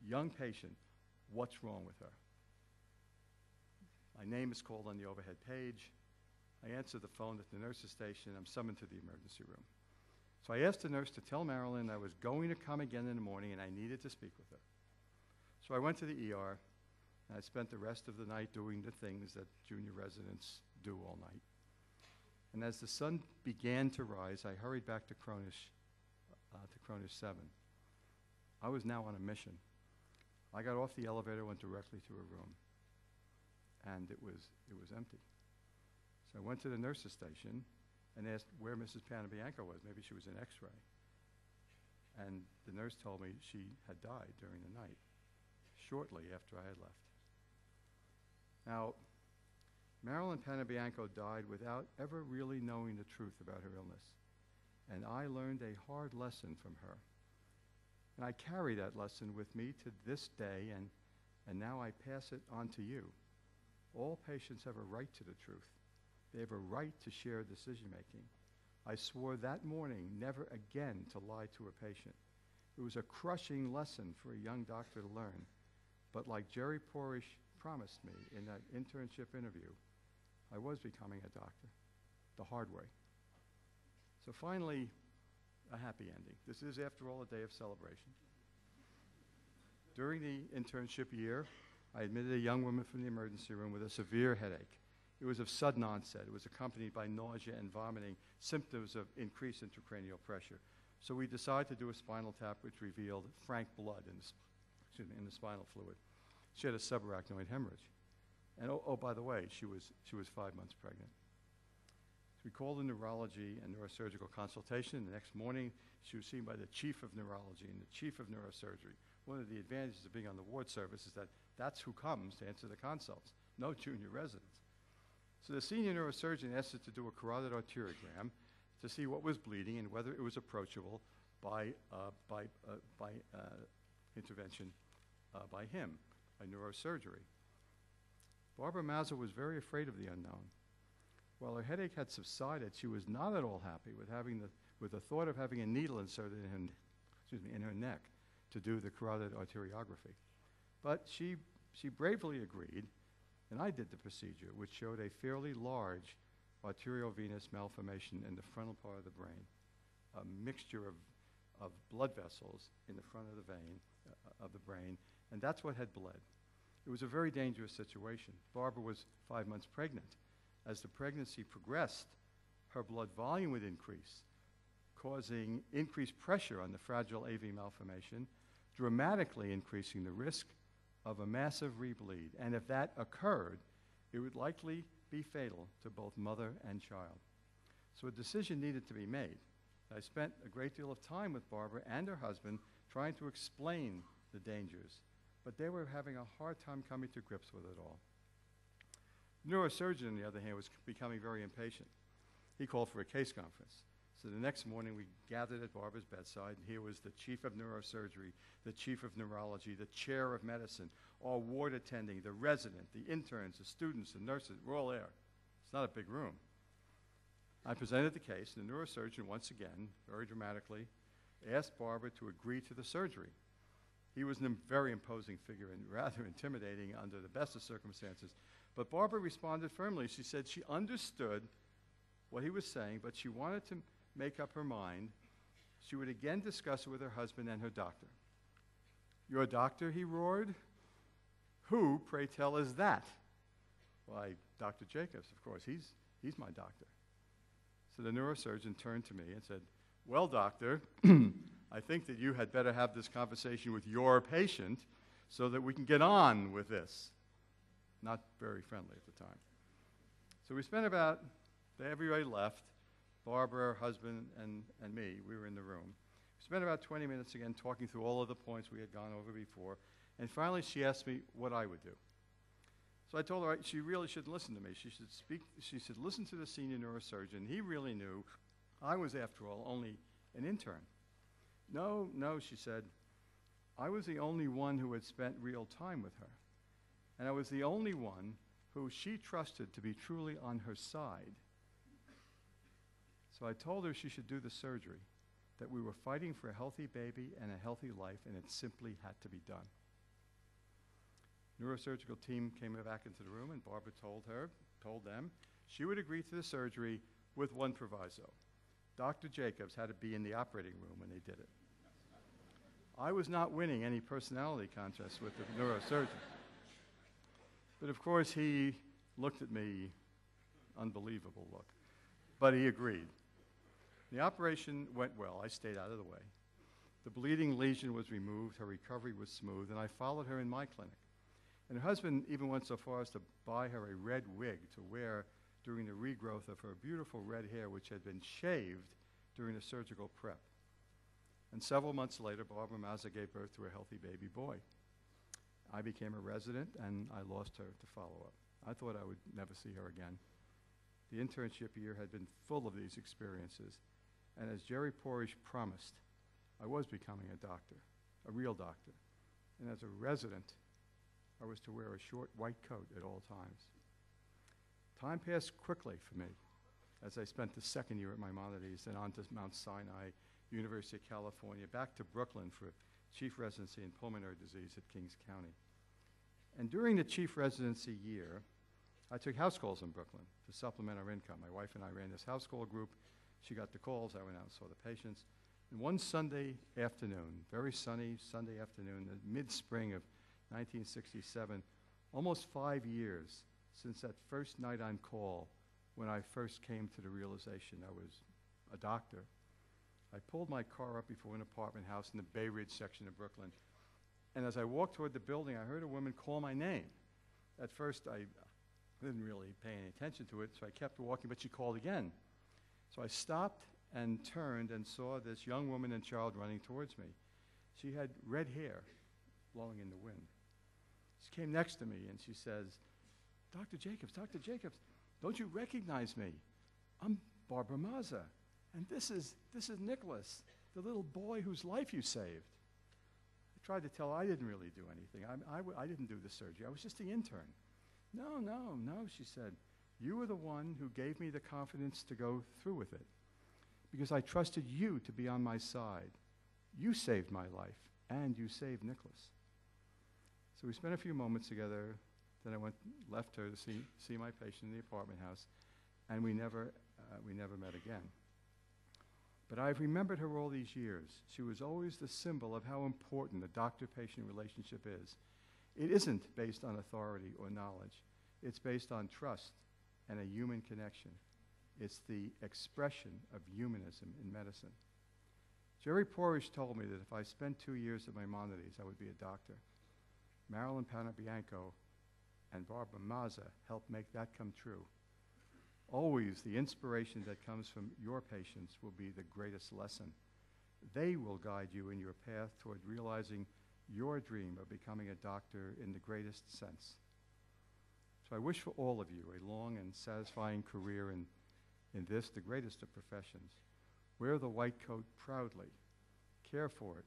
young patient what's wrong with her. My name is called on the overhead page. I answer the phone at the nurse's station. I'm summoned to the emergency room. So I asked the nurse to tell Marilyn I was going to come again in the morning and I needed to speak with her. So I went to the ER, and I spent the rest of the night doing the things that junior residents do all night. And as the sun began to rise, I hurried back to Cronish 7. I was now on a mission. I got off the elevator, went directly to her room, and it was empty. So I went to the nurse's station and asked where Mrs. Panabianco was. Maybe she was in X-ray. And the nurse told me she had died during the night, shortly after I had left. Now, Marilyn Panabianco died without ever really knowing the truth about her illness. And I learned a hard lesson from her. And I carry that lesson with me to this day, and now I pass it on to you. All patients have a right to the truth. They have a right to share decision-making. I swore that morning never again to lie to a patient. It was a crushing lesson for a young doctor to learn. But like Jerry Porish promised me in that internship interview, I was becoming a doctor, the hard way. So finally, a happy ending. This is, after all, a day of celebration. During the internship year, I admitted a young woman from the emergency room with a severe headache. It was of sudden onset. It was accompanied by nausea and vomiting, symptoms of increased intracranial pressure. So we decided to do a spinal tap, which revealed frank blood in the spinal fluid. She had a subarachnoid hemorrhage. And oh, by the way, she was 5 months pregnant. So we called a neurology and neurosurgical consultation. The next morning, she was seen by the chief of neurology and the chief of neurosurgery. One of the advantages of being on the ward service is that that's who comes to answer the consults, no junior residents. So the senior neurosurgeon asked us to do a carotid arteriogram to see what was bleeding and whether it was approachable by intervention by him, by neurosurgery. Barbara Mazza was very afraid of the unknown. While her headache had subsided, she was not at all happy with the thought of having a needle inserted in her neck to do the carotid arteriography. But she bravely agreed, and I did the procedure, which showed a fairly large arteriovenous malformation in the frontal part of the brain, a mixture of blood vessels in the front of the vein, of the brain, and that's what had bled. It was a very dangerous situation. Barbara was 5 months pregnant. As the pregnancy progressed, her blood volume would increase, causing increased pressure on the fragile AV malformation, dramatically increasing the risk of a massive rebleed. And if that occurred, it would likely be fatal to both mother and child. So a decision needed to be made. I spent a great deal of time with Barbara and her husband trying to explain the dangers, but they were having a hard time coming to grips with it all. The neurosurgeon, on the other hand, was becoming very impatient. He called for a case conference. So the next morning, we gathered at Barbara's bedside, and here was the chief of neurosurgery, the chief of neurology, the chair of medicine, our ward attending, the resident, the interns, the students, the nurses, we're all there. It's not a big room. I presented the case, and the neurosurgeon, once again, very dramatically, asked Barbara to agree to the surgery. He was a very imposing figure and rather intimidating under the best of circumstances. But Barbara responded firmly. She said she understood what he was saying, but she wanted to make up her mind she would again discuss it with her husband and her doctor. Your doctor, he roared? Who, pray tell, is that? Why, Dr. Jacobs, of course, he's my doctor. So the neurosurgeon turned to me and said, well, doctor, I think that you had better have this conversation with your patient so that we can get on with this. Not very friendly at the time. So we spent about, everybody left, Barbara, her husband, and me, we were in the room. We spent about 20 minutes again talking through all of the points we had gone over before, and finally she asked me what I would do. So I told her she really shouldn't listen to me. She should listen to the senior neurosurgeon. He really knew I was, after all, only an intern. No, she said, I was the only one who had spent real time with her. And I was the only one who she trusted to be truly on her side. So I told her she should do the surgery, that we were fighting for a healthy baby and a healthy life, and it simply had to be done. Neurosurgical team came back into the room, and Barbara told them she would agree to the surgery with one proviso. Dr. Jacobs had to be in the operating room when they did it. I was not winning any personality contests with the neurosurgeon. But of course, he looked at me, unbelievable look, but he agreed. The operation went well. I stayed out of the way. The bleeding lesion was removed, her recovery was smooth, and I followed her in my clinic. And her husband even went so far as to buy her a red wig to wear during the regrowth of her beautiful red hair, which had been shaved during the surgical prep. And several months later, Barbara Mazza gave birth to a healthy baby boy. I became a resident, and I lost her to follow-up. I thought I would never see her again. The internship year had been full of these experiences, and as Jerry Porish promised, I was becoming a doctor, a real doctor. And as a resident, I was to wear a short white coat at all times. Time passed quickly for me as I spent the second year at Maimonides and on to Mount Sinai, University of California, back to Brooklyn for chief residency in pulmonary disease at Kings County. And during the chief residency year, I took house calls in Brooklyn to supplement our income. My wife and I ran this house call group. She got the calls, I went out and saw the patients. And one Sunday afternoon, very sunny Sunday afternoon, the mid-spring of 1967, almost 5 years since that first night on call when I first came to the realization I was a doctor. I pulled my car up before an apartment house in the Bay Ridge section of Brooklyn, and as I walked toward the building, I heard a woman call my name. At first, I didn't really pay any attention to it, so I kept walking, but she called again. So I stopped and turned and saw this young woman and child running towards me. She had red hair blowing in the wind. She came next to me and she says, Dr. Jacobs, don't you recognize me? I'm Barbara Mazza, and this is Nicholas, the little boy whose life you saved. I tried to tell her I didn't really do anything. I didn't do the surgery. I was just the intern. No, she said. You were the one who gave me the confidence to go through with it because I trusted you to be on my side. You saved my life, and you saved Nicholas. So we spent a few moments together. Then I left her to see my patient in the apartment house, and we never met again. But I've remembered her all these years. She was always the symbol of how important the doctor-patient relationship is. It isn't based on authority or knowledge. It's based on trust and a human connection. It's the expression of humanism in medicine. Jerry Porish told me that if I spent 2 years at Maimonides, I would be a doctor. Marilyn Panabianco and Barbara Mazza helped make that come true. Always the inspiration that comes from your patients will be the greatest lesson. They will guide you in your path toward realizing your dream of becoming a doctor in the greatest sense. So I wish for all of you a long and satisfying career in this, the greatest of professions. Wear the white coat proudly. Care for it.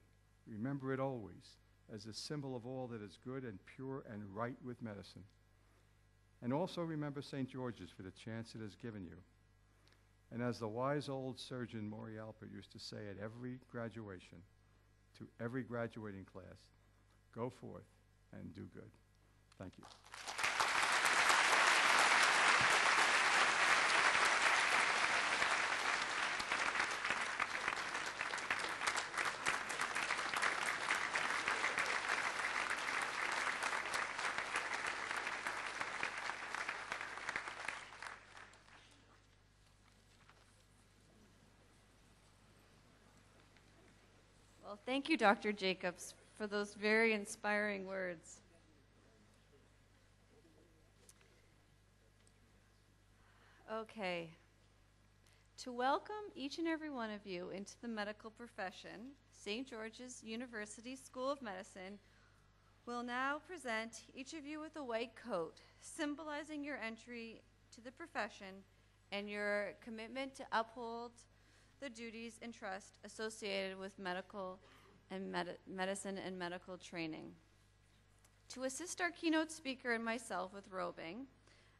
Remember it always as a symbol of all that is good and pure and right with medicine. And also remember St. George's for the chance it has given you. And as the wise old surgeon Maury Alpert used to say at every graduation, to every graduating class, go forth and do good. Thank you. Well, thank you, Dr. Jacobs, for those very inspiring words. Okay. To welcome each and every one of you into the medical profession, St. George's University School of Medicine will now present each of you with a white coat, symbolizing your entry to the profession and your commitment to uphold the duties and trust associated with medical and medicine and medical training. To assist our keynote speaker and myself with robing,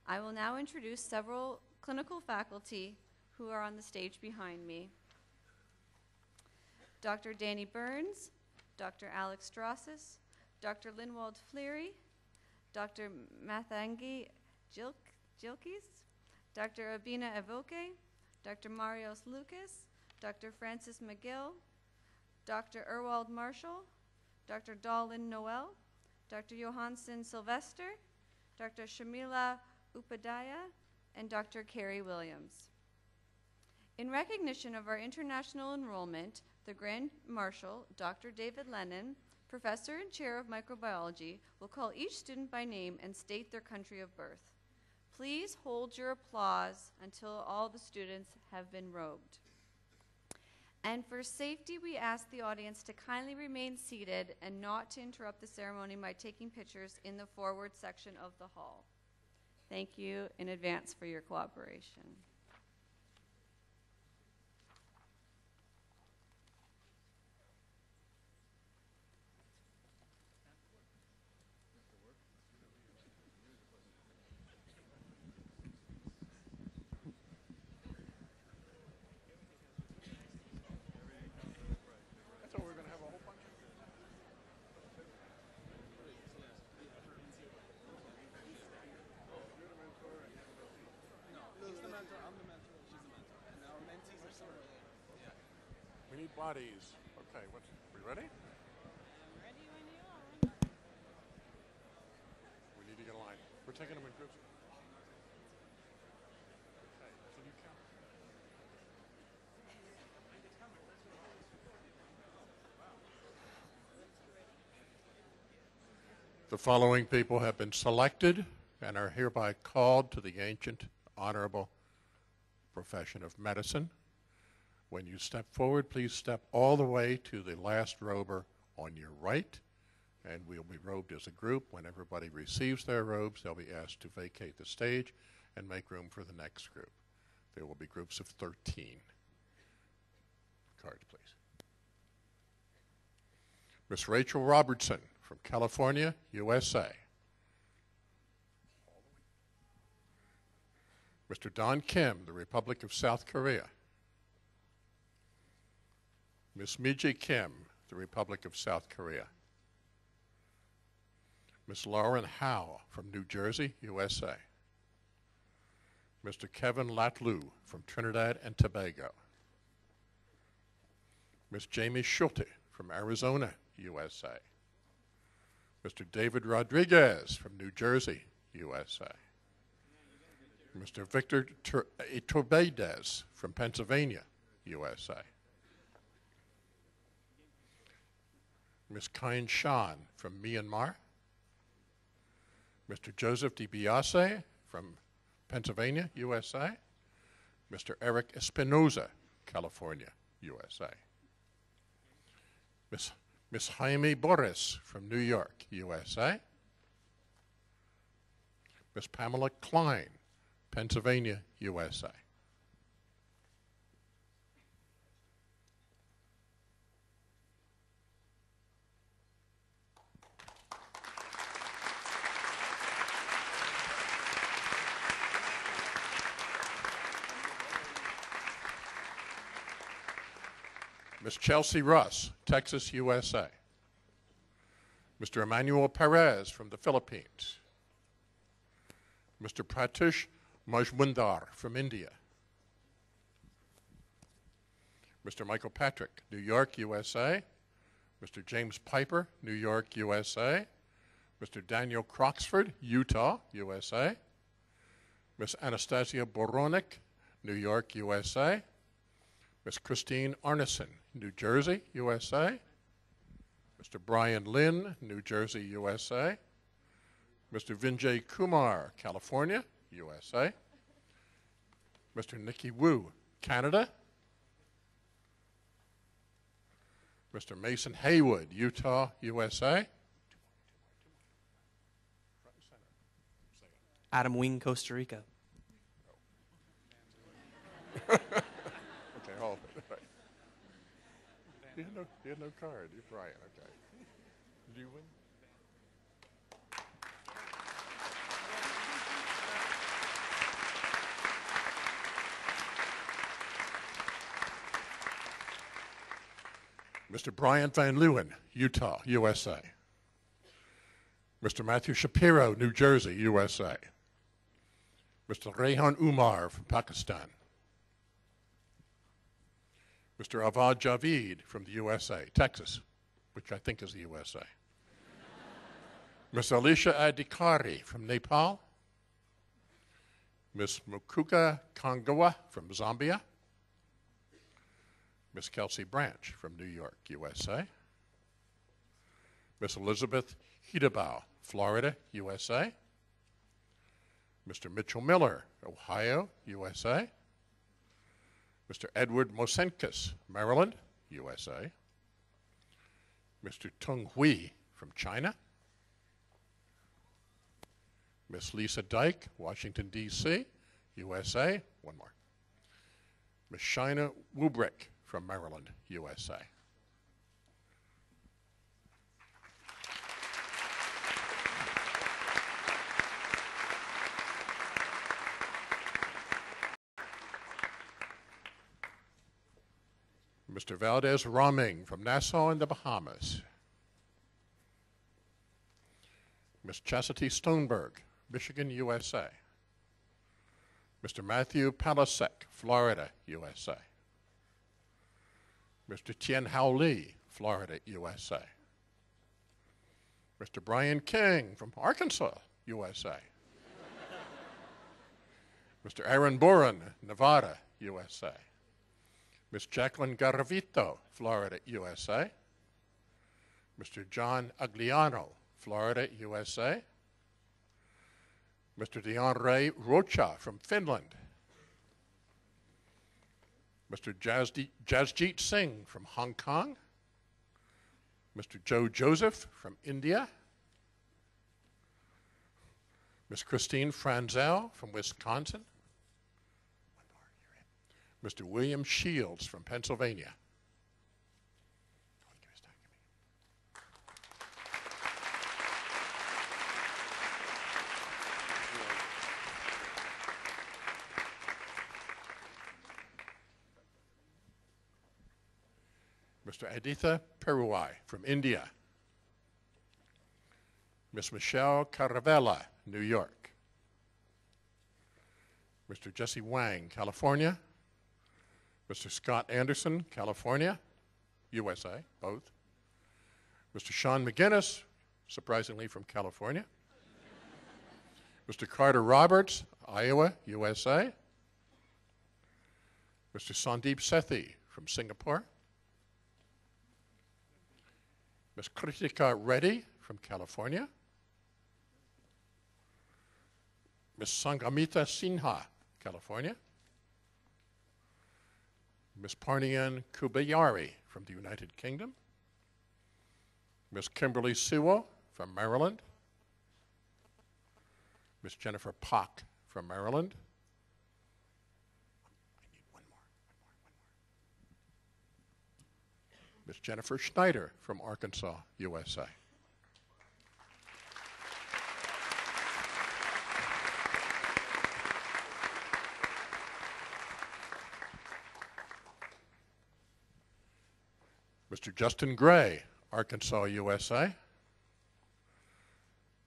I will now introduce several clinical faculty who are on the stage behind me. Dr. Danny Burns, Dr. Alex Strassis, Dr. Linwald Fleary, Dr. Mathangi Jilkes, Dr. Abina Evoke, Dr. Marios Lucas, Dr. Francis McGill, Dr. Erwald Marshall, Dr. Dalin Noel, Dr. Johansson Sylvester, Dr. Shamila Upadhyaya, and Dr. Carrie Williams. In recognition of our international enrollment, the Grand Marshal, Dr. David Lennon, Professor and Chair of Microbiology, will call each student by name and state their country of birth. Please hold your applause until all the students have been robed. And for safety, we ask the audience to kindly remain seated and not to interrupt the ceremony by taking pictures in the forward section of the hall. Thank you in advance for your cooperation. We need bodies. Okay, we ready? Ready when you are. We need to get a line. We're taking them in groups. Okay, can you count? The following people have been selected and are hereby called to the ancient, honorable profession of medicine. When you step forward, please step all the way to the last rober on your right, and we'll be robed as a group. When everybody receives their robes, they'll be asked to vacate the stage and make room for the next group. There will be groups of 13. Cards, please. Miss Rachel Robertson from California, USA. Mr. Don Kim, the Republic of South Korea. Ms. Miji Kim, the Republic of South Korea. Ms. Lauren Howe from New Jersey, USA. Mr. Kevin Latlu from Trinidad and Tobago. Ms. Jamie Schulte from Arizona, USA. Mr. David Rodriguez from New Jersey, USA. Mr. Victor Iturbaides from Pennsylvania, USA. Ms. Kain Shan from Myanmar. Mr. Joseph DiBiase from Pennsylvania, USA. Mr. Eric Espinoza, California, USA. Ms. Jaime Boris from New York, USA. Ms. Pamela Klein, Pennsylvania, USA. Ms. Chelsea Russ, Texas, USA. Mr. Emmanuel Perez from the Philippines. Mr. Pratish Majmundar from India. Mr. Michael Patrick, New York, USA. Mr. James Piper, New York, USA. Mr. Daniel Croxford, Utah, USA. Ms. Anastasia Boronik, New York, USA. Ms. Christine Arneson, New Jersey, USA. Mr. Brian Lynn, New Jersey, USA. Mr. Vinjay Kumar, California, USA. Mr. Nicky Wu, Canada. Mr. Mason Haywood, Utah, USA. Adam Wing, Costa Rica. Okay, hold it. Right. You had no card. You're Brian, okay. Did you win? Mr. Brian Van Leeuwen, Utah, USA. Mr. Matthew Shapiro, New Jersey, USA. Mr. Rehan Umar from Pakistan. Mr. Avad Javid from the USA, Texas, which I think is the USA. Ms. Alicia Adhikari from Nepal. Ms. Mukuka Kangawa from Zambia. Ms. Kelsey Branch from New York, USA. Ms. Elizabeth Hidebau, Florida, USA. Mr. Mitchell Miller, Ohio, USA. Mr. Edward Mosenkis, Maryland, USA. Mr. Tung Hui from China. Ms. Lisa Dyke, Washington, D.C., USA. One more. Ms. Shina Wubrick from Maryland, USA. Mr. Valdez Raming from Nassau in the Bahamas. Ms. Chastity Stoneberg, Michigan, USA. Mr. Matthew Palasek, Florida, USA. Mr. Tien Hao Lee, Florida, USA. Mr. Brian King from Arkansas, USA. Mr. Aaron Boren, Nevada, USA. Ms. Jacqueline Garavito, Florida, USA. Mr. John Agliano, Florida, USA. Mr. DeAndre Rocha from Finland. Mr. Jasjeet Singh from Hong Kong. Mr. Joe Joseph from India. Ms. Christine Franzel from Wisconsin. Mr. William Shields from Pennsylvania. Mr. Aditha Peruwai from India. Ms. Michelle Caravella, New York. Mr. Jesse Wang, California. Mr. Scott Anderson, California, USA, both. Mr. Sean McGinnis, surprisingly from California. Mr. Carter Roberts, Iowa, USA. Mr. Sandeep Sethi from Singapore. Ms. Kritika Reddy from California. Ms. Sangamita Sinha, California. Ms. Parnian Kubayari from the United Kingdom. Ms. Kimberly Sewell from Maryland. Ms. Jennifer Pock from Maryland. I need one more. Ms. Jennifer Schneider from Arkansas, USA. Mr. Justin Gray, Arkansas, USA.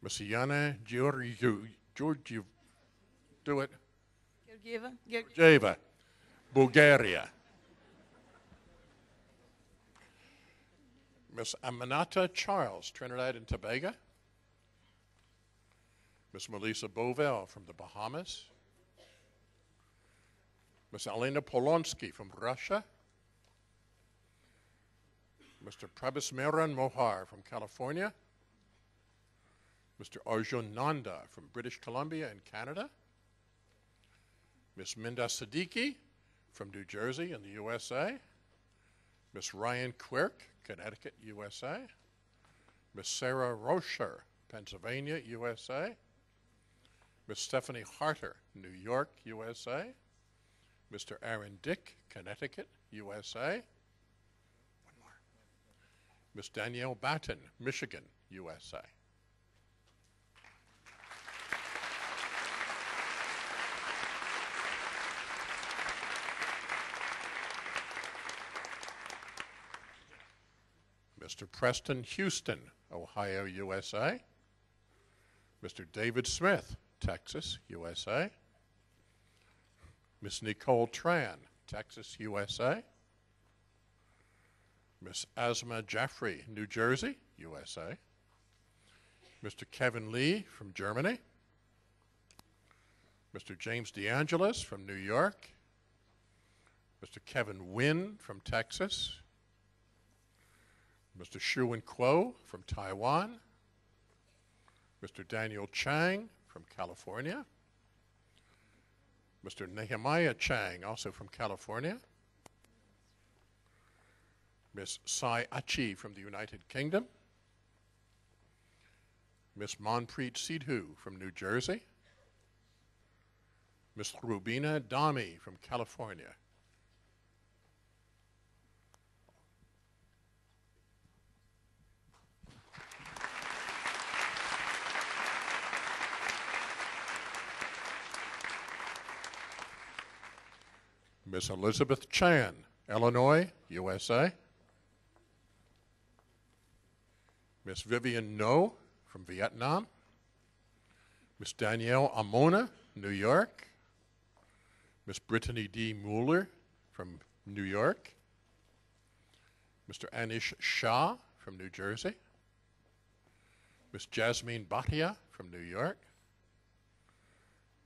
Ms. Yana Georgiev, do it. Georgieva, Bulgaria. Ms. Aminata Charles, Trinidad and Tobago. Ms. Melissa Bovell from the Bahamas. Ms. Elena Polonsky from Russia. Mr. Prabhasmaran Mohar from California, Mr. Arjun Nanda from British Columbia and Canada, Ms. Minda Siddiqui from New Jersey in the USA, Ms. Ryan Quirk, Connecticut, USA, Ms. Sarah Rocher, Pennsylvania, USA, Ms. Stephanie Harter, New York, USA, Mr. Aaron Dick, Connecticut, USA, one more, Ms. Danielle Batten, Michigan, USA. Mr. Preston Houston, Ohio, USA. Mr. David Smith, Texas, USA. Ms. Nicole Tran, Texas, USA. Ms. Asma Jaffrey, New Jersey, USA. Mr. Kevin Lee from Germany. Mr. James DeAngelis from New York. Mr. Kevin Wynn from Texas. Mr. Shuwen Kuo from Taiwan. Mr. Daniel Chang from California. Mr. Nehemiah Chang, also from California. Ms. Sai Achi from the United Kingdom. Ms. Manpreet Sidhu from New Jersey. Ms. Rubina Dami from California. Ms. Elizabeth Chan, Illinois, USA. Ms. Vivian No from Vietnam. Ms. Danielle Amona, New York. Ms. Brittany D. Mueller from New York. Mr. Anish Shah from New Jersey. Ms. Jasmine Bhatia from New York.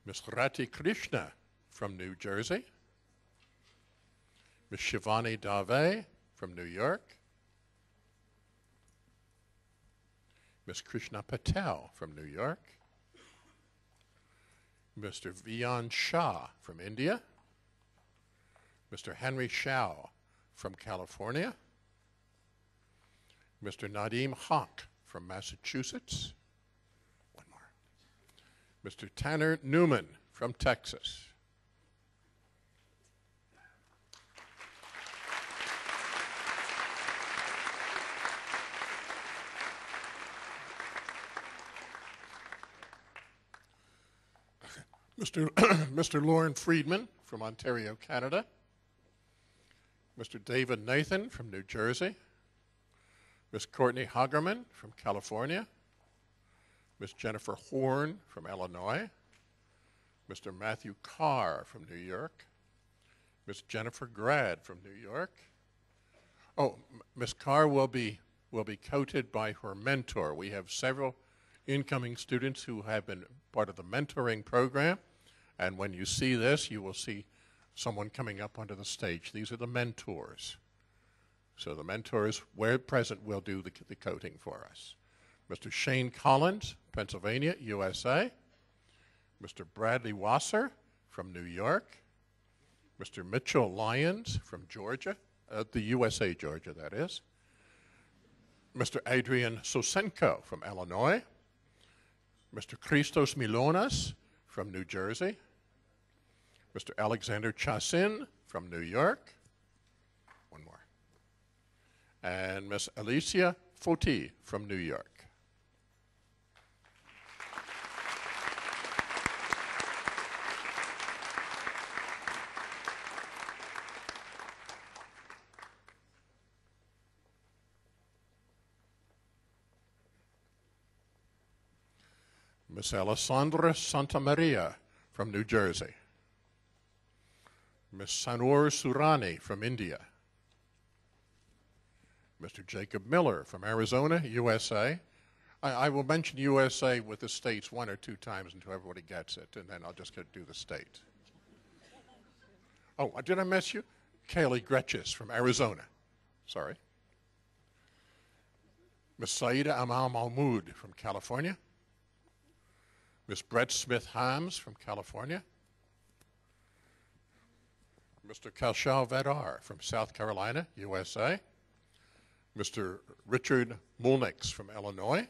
Ms. Rati Krishna from New Jersey. Ms. Shivani Dave from New York. Ms. Krishna Patel from New York. Mr. Vian Shah from India. Mr. Henry Shao from California. Mr. Nadim Haq from Massachusetts. One more. Mr. Tanner Newman from Texas. Mr. Lauren Friedman from Ontario, Canada. Mr. David Nathan from New Jersey. Ms. Courtney Hagerman from California. Ms. Jennifer Horn from Illinois. Mr. Matthew Carr from New York. Ms. Jennifer Grad from New York. Oh, Ms. Carr will be coached by her mentor. We have several incoming students who have been part of the mentoring program, and when you see this, you will see someone coming up onto the stage. These are the mentors. So the mentors, where present, will do the coaching for us. Mr. Shane Collins, Pennsylvania, USA. Mr. Bradley Wasser from New York. Mr. Mitchell Lyons from Georgia, the USA, Georgia, that is. Mr. Adrian Sosenko from Illinois. Mr. Christos Milonas from New Jersey. Mr. Alexander Chasin from New York. One more. And Ms. Alicia Foti from New York. Ms. Alessandra Santamaria from New Jersey. Ms. Sanur Surani from India. Mr. Jacob Miller from Arizona, USA. I will mention USA with the states one or two times until everybody gets it, and then I'll just do the state. Oh, did I miss you? Kaylee Gretches from Arizona. Sorry. Ms. Saida Amal Mahmoud from California. Ms. Brett Smith-Hams from California. Mr. Kaushal Vedar from South Carolina, USA. Mr. Richard Mulnix from Illinois.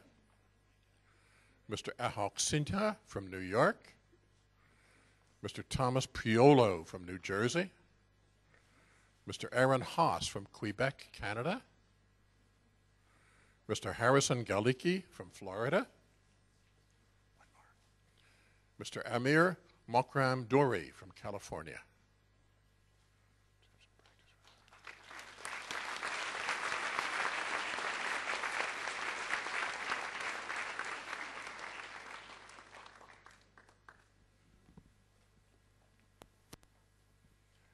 Mr. Ahok Sinha from New York. Mr. Thomas Priolo from New Jersey. Mr. Aaron Haas from Quebec, Canada. Mr. Harrison Galicki from Florida. Mr. Amir Mokram Dori from California.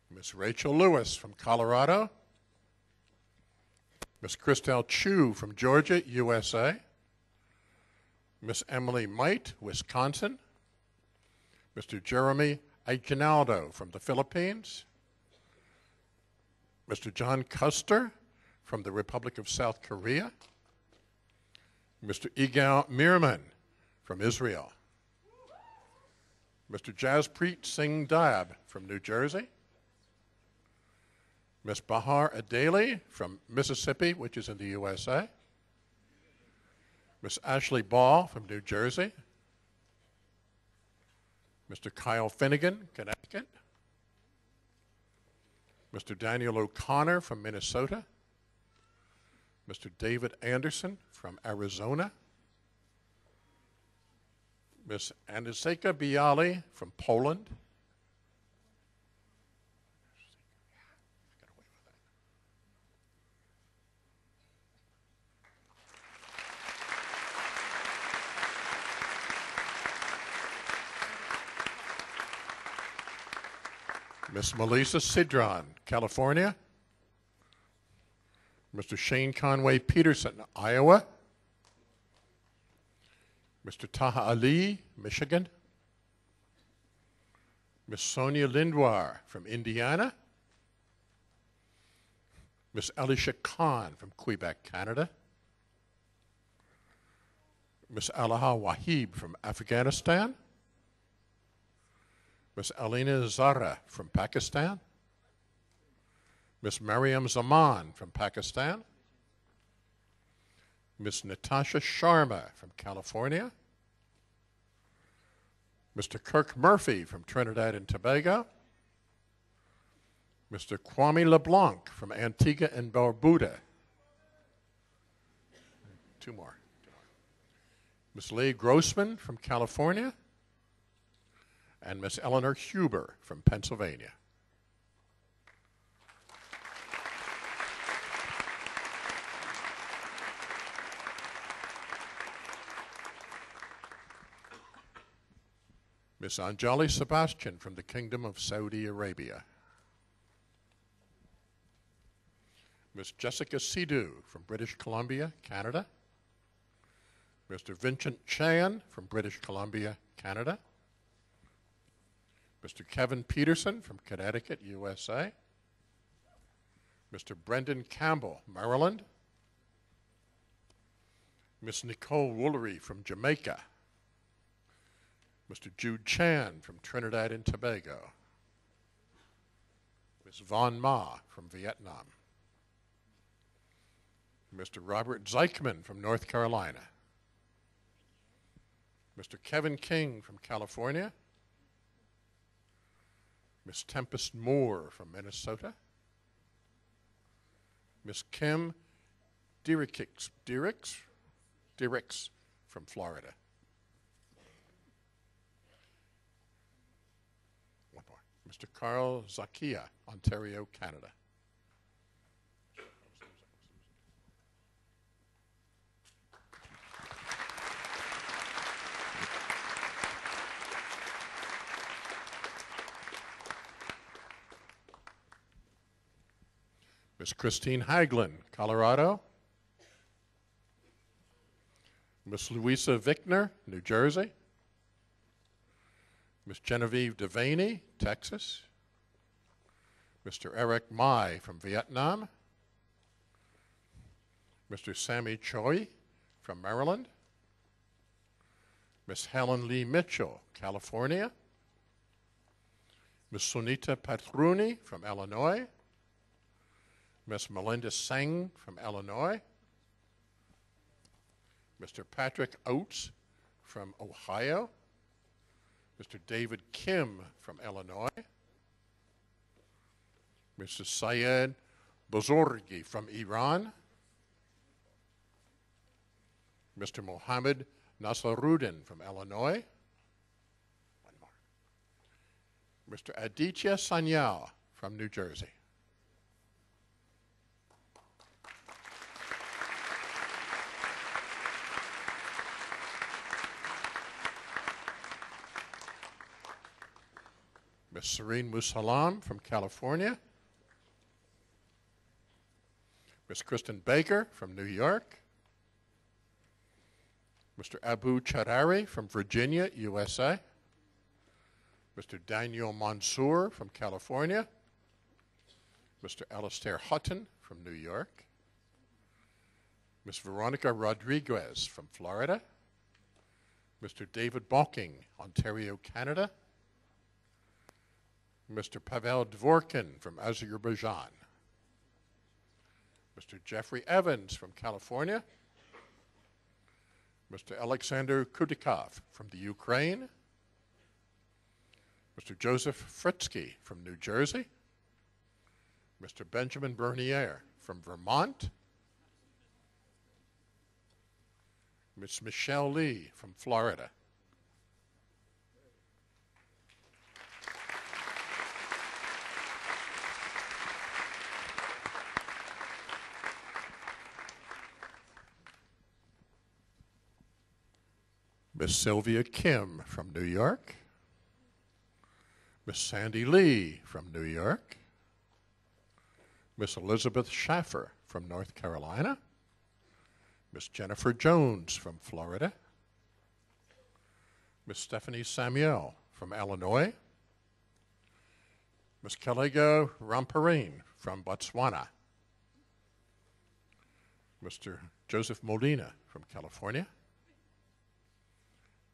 Ms. Rachel Lewis from Colorado. Ms. Christelle Chu from Georgia, USA. Ms. Emily Might, Wisconsin. Mr. Jeremy Aguinaldo from the Philippines. Mr. John Custer from the Republic of South Korea. Mr. Igal Mirman from Israel. Mr. Jaspreet Singh Dab from New Jersey. Ms. Bahar Adeli from Mississippi, which is in the USA. Ms. Ashley Ball from New Jersey. Mr. Kyle Finnegan, Connecticut. Mr. Daniel O'Connor from Minnesota. Mr. David Anderson from Arizona. Ms. Aniseka Bialy from Poland. Ms. Melissa Sidron, California. Mr. Shane Conway Peterson, Iowa. Mr. Taha Ali, Michigan. Ms. Sonia Lindwar from Indiana. Ms. Alicia Khan from Quebec, Canada. Ms. Alaha Wahib from Afghanistan. Ms. Alina Zara from Pakistan. Ms. Mariam Zaman from Pakistan. Ms. Natasha Sharma from California. Mr. Kirk Murphy from Trinidad and Tobago. Mr. Kwame LeBlanc from Antigua and Barbuda. Two more. Ms. Leigh Grossman from California. And Ms. Eleanor Huber from Pennsylvania. Ms. Anjali Sebastian from the Kingdom of Saudi Arabia. Ms. Jessica Sidhu from British Columbia, Canada. Mr. Vincent Chan from British Columbia, Canada. Mr. Kevin Peterson from Connecticut, USA. Mr. Brendan Campbell, Maryland. Ms. Nicole Woolery from Jamaica. Mr. Jude Chan from Trinidad and Tobago. Ms. Von Ma from Vietnam. Mr. Robert Zeichman from North Carolina. Mr. Kevin King from California. Ms. Tempest Moore from Minnesota. Ms. Kim Diricks from Florida. One more. Mr. Carl Zakia, Ontario, Canada. Ms. Christine Haglin, Colorado. Ms. Louisa Vickner, New Jersey. Ms. Genevieve Devaney, Texas. Mr. Eric Mai from Vietnam. Mr. Sammy Choi from Maryland. Miss Helen Lee Mitchell, California. Miss Sunita Patruni from Illinois. Miss Melinda Singh from Illinois. Mr. Patrick Oates from Ohio. Mr. David Kim from Illinois. Mr. Syed Bozorgi from Iran. Mr. Mohammed Nasaruddin from Illinois. One more. Mr. Aditya Sanyal from New Jersey. Ms. Serene Musalam from California. Ms. Kristen Baker from New York. Mr. Abu Charari from Virginia, USA. Mr. Daniel Mansour from California. Mr. Alastair Hutton from New York. Ms. Veronica Rodriguez from Florida. Mr. David Balking, Ontario, Canada. Mr. Pavel Dvorkin from Azerbaijan. Mr. Jeffrey Evans from California. Mr. Alexander Kudikov from the Ukraine. Mr. Joseph Fritsky from New Jersey. Mr. Benjamin Bernier from Vermont. Ms. Michelle Lee from Florida. Miss Sylvia Kim from New York. Miss Sandy Lee from New York. Miss Elizabeth Schaffer from North Carolina. Miss Jennifer Jones from Florida. Miss Stephanie Samuel from Illinois. Miss Kalega Ramparine from Botswana. Mr. Joseph Molina from California.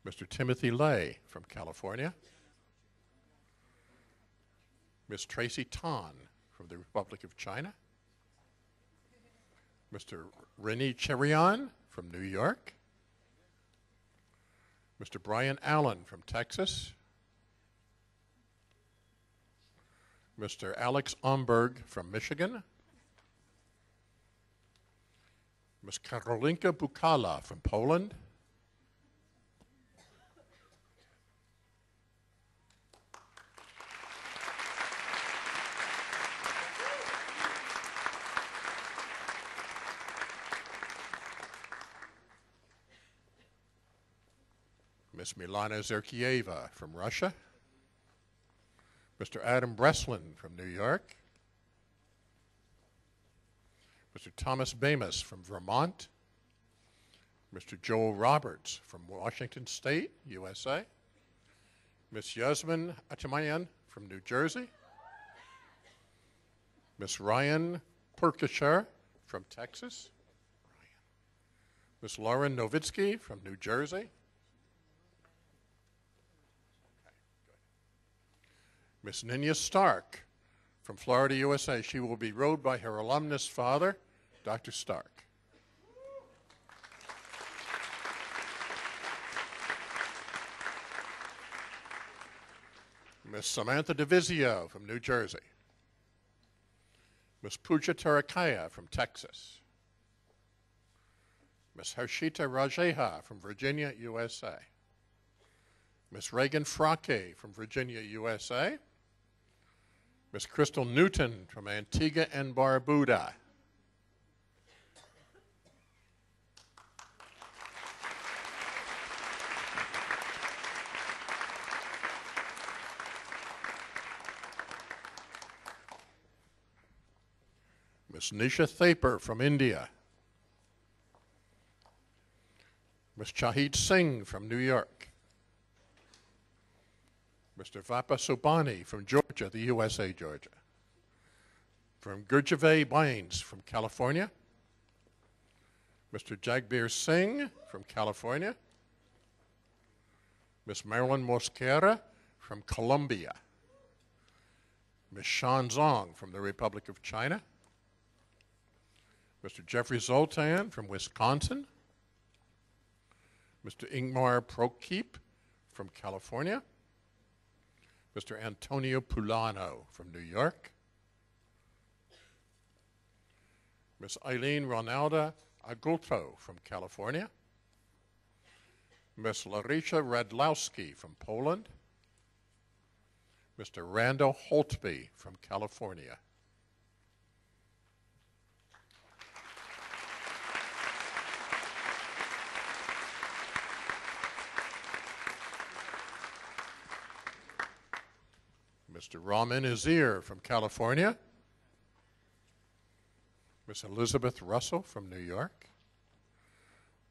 Mr. Timothy Lay from California. Miss Tracy Tan from the Republic of China. Mr. Rennie Cherian from New York. Mr. Brian Allen from Texas. Mr. Alex Omberg from Michigan. Ms. Karolinka Bukala from Poland. Ms. Milana Zerkieva from Russia. Mr. Adam Breslin from New York. Mr. Thomas Bamus from Vermont. Mr. Joel Roberts from Washington State, USA. Ms. Yasmin Atamayan from New Jersey. Ms. Ryan Purkishar from Texas. Ms. Lauren Novitsky from New Jersey. Miss Ninia Stark from Florida, USA. She will be rowed by her alumnus father, Dr. Stark. Miss Samantha DeVizio from New Jersey. Miss Pooja Tarakaya from Texas. Miss Harshita Rajeha from Virginia, USA. Miss Reagan Frake from Virginia, USA. Miss Crystal Newton from Antigua and Barbuda. Miss Nisha Thaper from India. Miss Chahid Singh from New York. Mr. Vapa Sobani from Georgia, the USA, Georgia. From Gurjave Bynes from California. Mr. Jagbir Singh from California, Ms. Marilyn Mosquera from Colombia, Ms. Shan Zong from the Republic of China, Mr. Jeffrey Zoltan from Wisconsin, Mr. Ingmar Prokip from California, Mr. Antonio Pulano from New York, Ms. Eileen Ronalda Agulto from California, Ms. Larisha Radlowski from Poland, Mr. Randall Holtby from California. Mr. Ramin Azir from California, Ms. Elizabeth Russell from New York,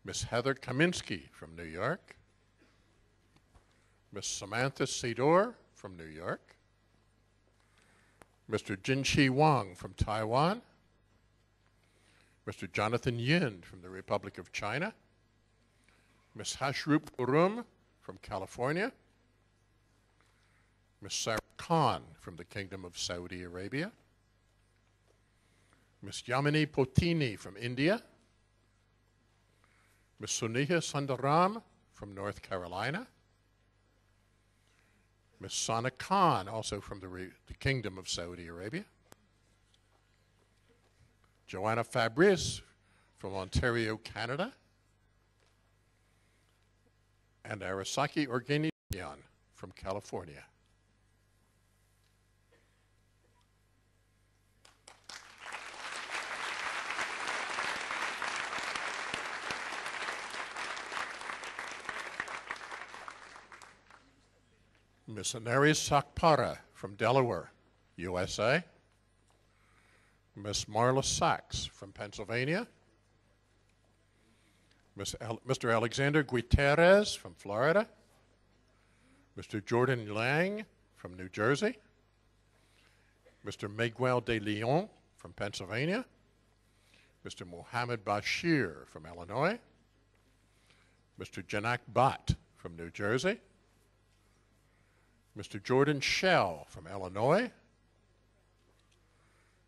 Ms. Heather Kaminsky from New York, Ms. Samantha Sidor from New York, Mr. Jinshi Wang from Taiwan, Mr. Jonathan Yin from the Republic of China, Ms. Hashrup Urum from California, Ms. Sarah Khan from the Kingdom of Saudi Arabia, Ms. Yamini Potini from India, Ms. Suniha Sundaram from North Carolina, Ms. Sana Khan, also from the Kingdom of Saudi Arabia, Joanna Fabrice from Ontario, Canada, and Arasaki Organiyan from California. Ms. Anaris Sakpara from Delaware, USA, Ms. Marla Sachs from Pennsylvania, Mr. Alexander Guiterres from Florida, Mr. Jordan Lang from New Jersey, Mr. Miguel de Leon from Pennsylvania, Mr. Mohammed Bashir from Illinois, Mr. Janak Bhatt from New Jersey, Mr. Jordan Shell from Illinois,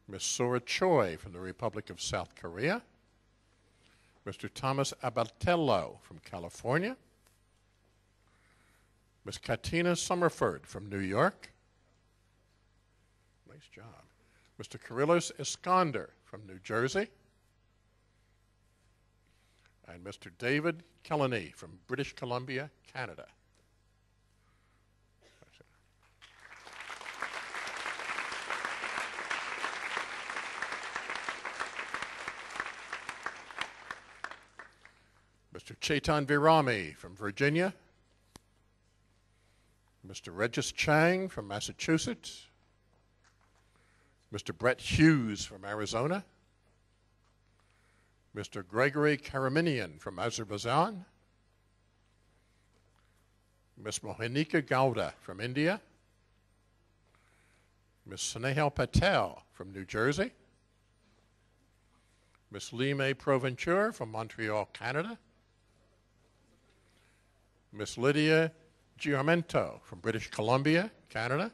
Ms. Sora Choi from the Republic of South Korea, Mr. Thomas Abatello from California, Ms. Katina Summerford from New York, nice job, Mr. Kyrillos Iskander from New Jersey, and Mr. David Kelleney from British Columbia, Canada. Mr. Chetan Virami from Virginia, Mr. Regis Chang from Massachusetts, Mr. Brett Hughes from Arizona, Mr. Gregory Karaminian from Azerbaijan, Ms. Mohinika Gowda from India, Ms. Snehal Patel from New Jersey, Ms. Lee May Proventure from Montreal, Canada, Ms. Lydia Giarmento from British Columbia, Canada,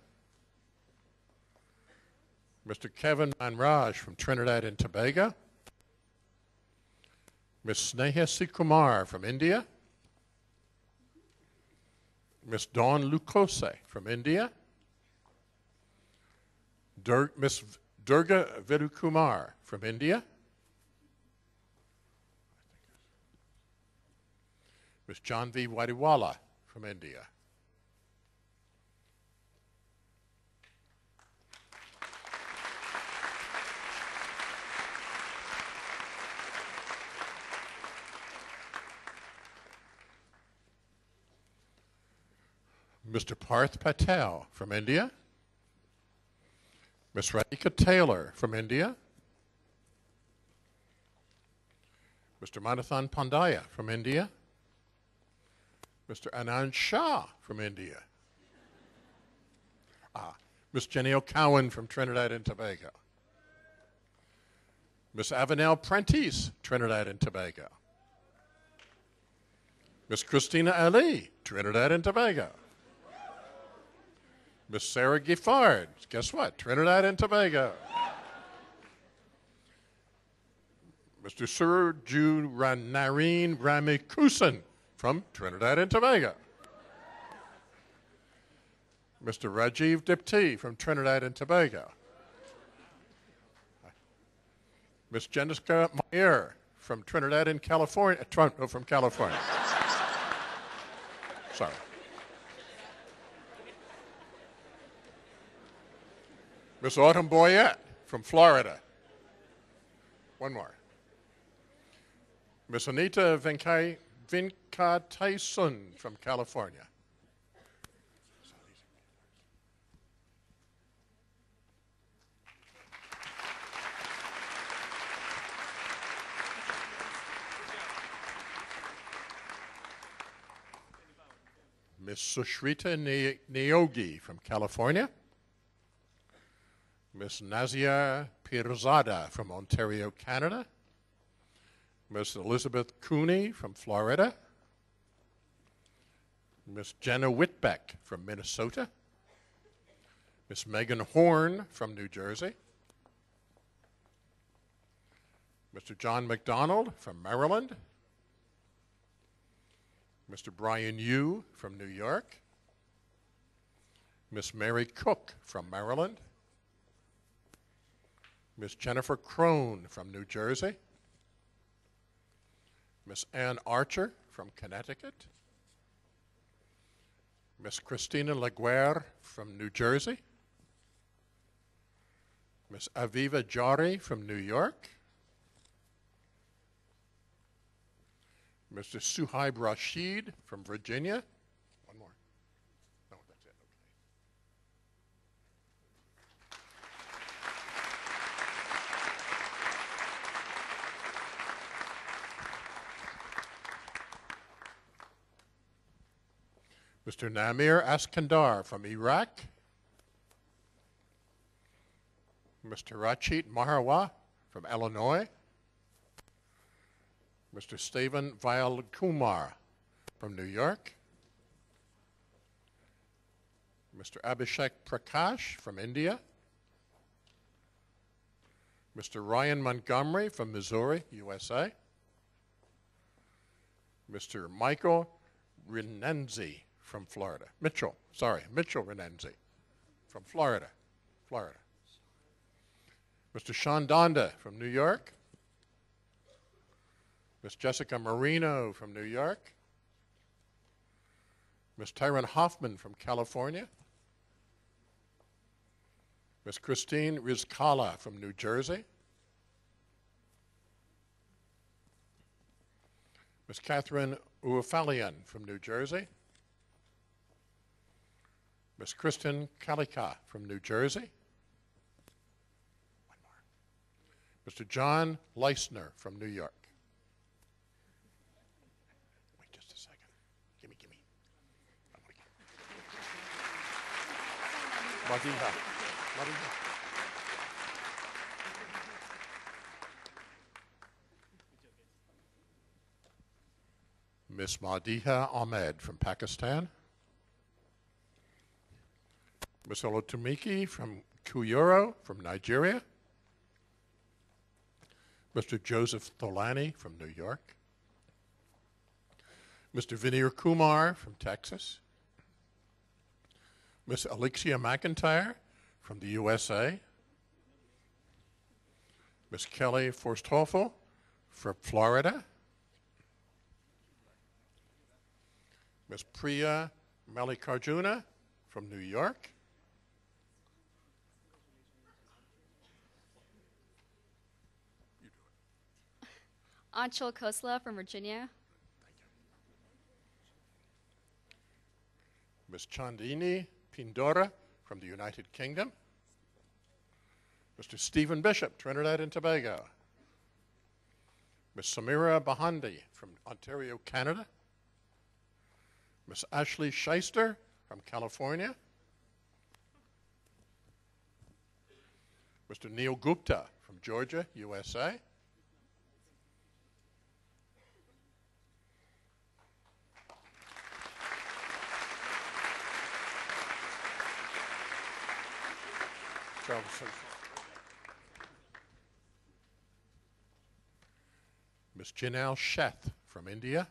Mr. Kevin Manraj from Trinidad and Tobago, Ms. Sneha Sikumar from India, Ms. Dawn Lukose from India, Ms. Durga Vidukumar from India, Ms. Janvi Wadiwala from India. Mr. Parth Patel from India, Ms. Radhika Taylor from India, Mr. Manathan Pandya from India, Mr. Anand Shah from India, Ms. Jenny O'Cowan from Trinidad and Tobago, Miss Avenel Prentice, Trinidad and Tobago. Miss Christina Ali, Trinidad and Tobago. Miss Sarah Giffard, guess what? Trinidad and Tobago. Mr. Surju Nareen Ramikusan from Trinidad and Tobago. Mr. Rajiv Dipti from Trinidad and Tobago. Miss Jessica Meyer from Trinidad and California. From California. Sorry. Miss Autumn Boyette from Florida. One more. Miss Anita Venkataisun from California. Miss Sushrita Neogi from California. Miss Nazia Pirzada from Ontario, Canada. Miss Elizabeth Cooney from Florida. Miss Jenna Whitbeck from Minnesota. Miss Megan Horn from New Jersey. Mr. John McDonald from Maryland. Mr. Brian Yu from New York. Miss Mary Cook from Maryland. Miss Jennifer Crone from New Jersey. Miss Ann Archer from Connecticut. Miss Christina Laguerre from New Jersey. Miss Aviva Jari from New York. Mr. Suhaib Rashid from Virginia. One more. No, that's it. Okay. Mr. Namir Askandar from Iraq. Mr. Rachit Maharwa from Illinois. Mr. Steven Kumar from New York. Mr. Abhishek Prakash from India. Mr. Ryan Montgomery from Missouri, USA. Mr. Michael Renenzi from Florida. Mitchell Renenzi from Florida. Mr. Sean Donda from New York. Miss Jessica Marino from New York. Miss Tyron Hoffman from California. Miss Christine Rizkala from New Jersey. Miss Catherine Uafalian from New Jersey. Miss Kristen Kalika from New Jersey. One more. Mr. John Leisner from New York. Madiha. Miss Madiha Ahmed from Pakistan. Miss Olotumiki from Kuyoro from Nigeria. Mr. Joseph Tholani from New York. Mr. Vinir Kumar from Texas. Miss Alexia McIntyre from the USA. Miss Kelly Forsthoffel from Florida. Miss Priya Malikarjuna from New York. Anchal Khosla from Virginia. Miss Chandini Pindora from the United Kingdom. Mr. Stephen Bishop, Trinidad and Tobago. Miss Samira Bahandi from Ontario, Canada. Miss Ashley Shyster from California. Mr. Neil Gupta from Georgia, USA. Ms. Jinal Sheth from India.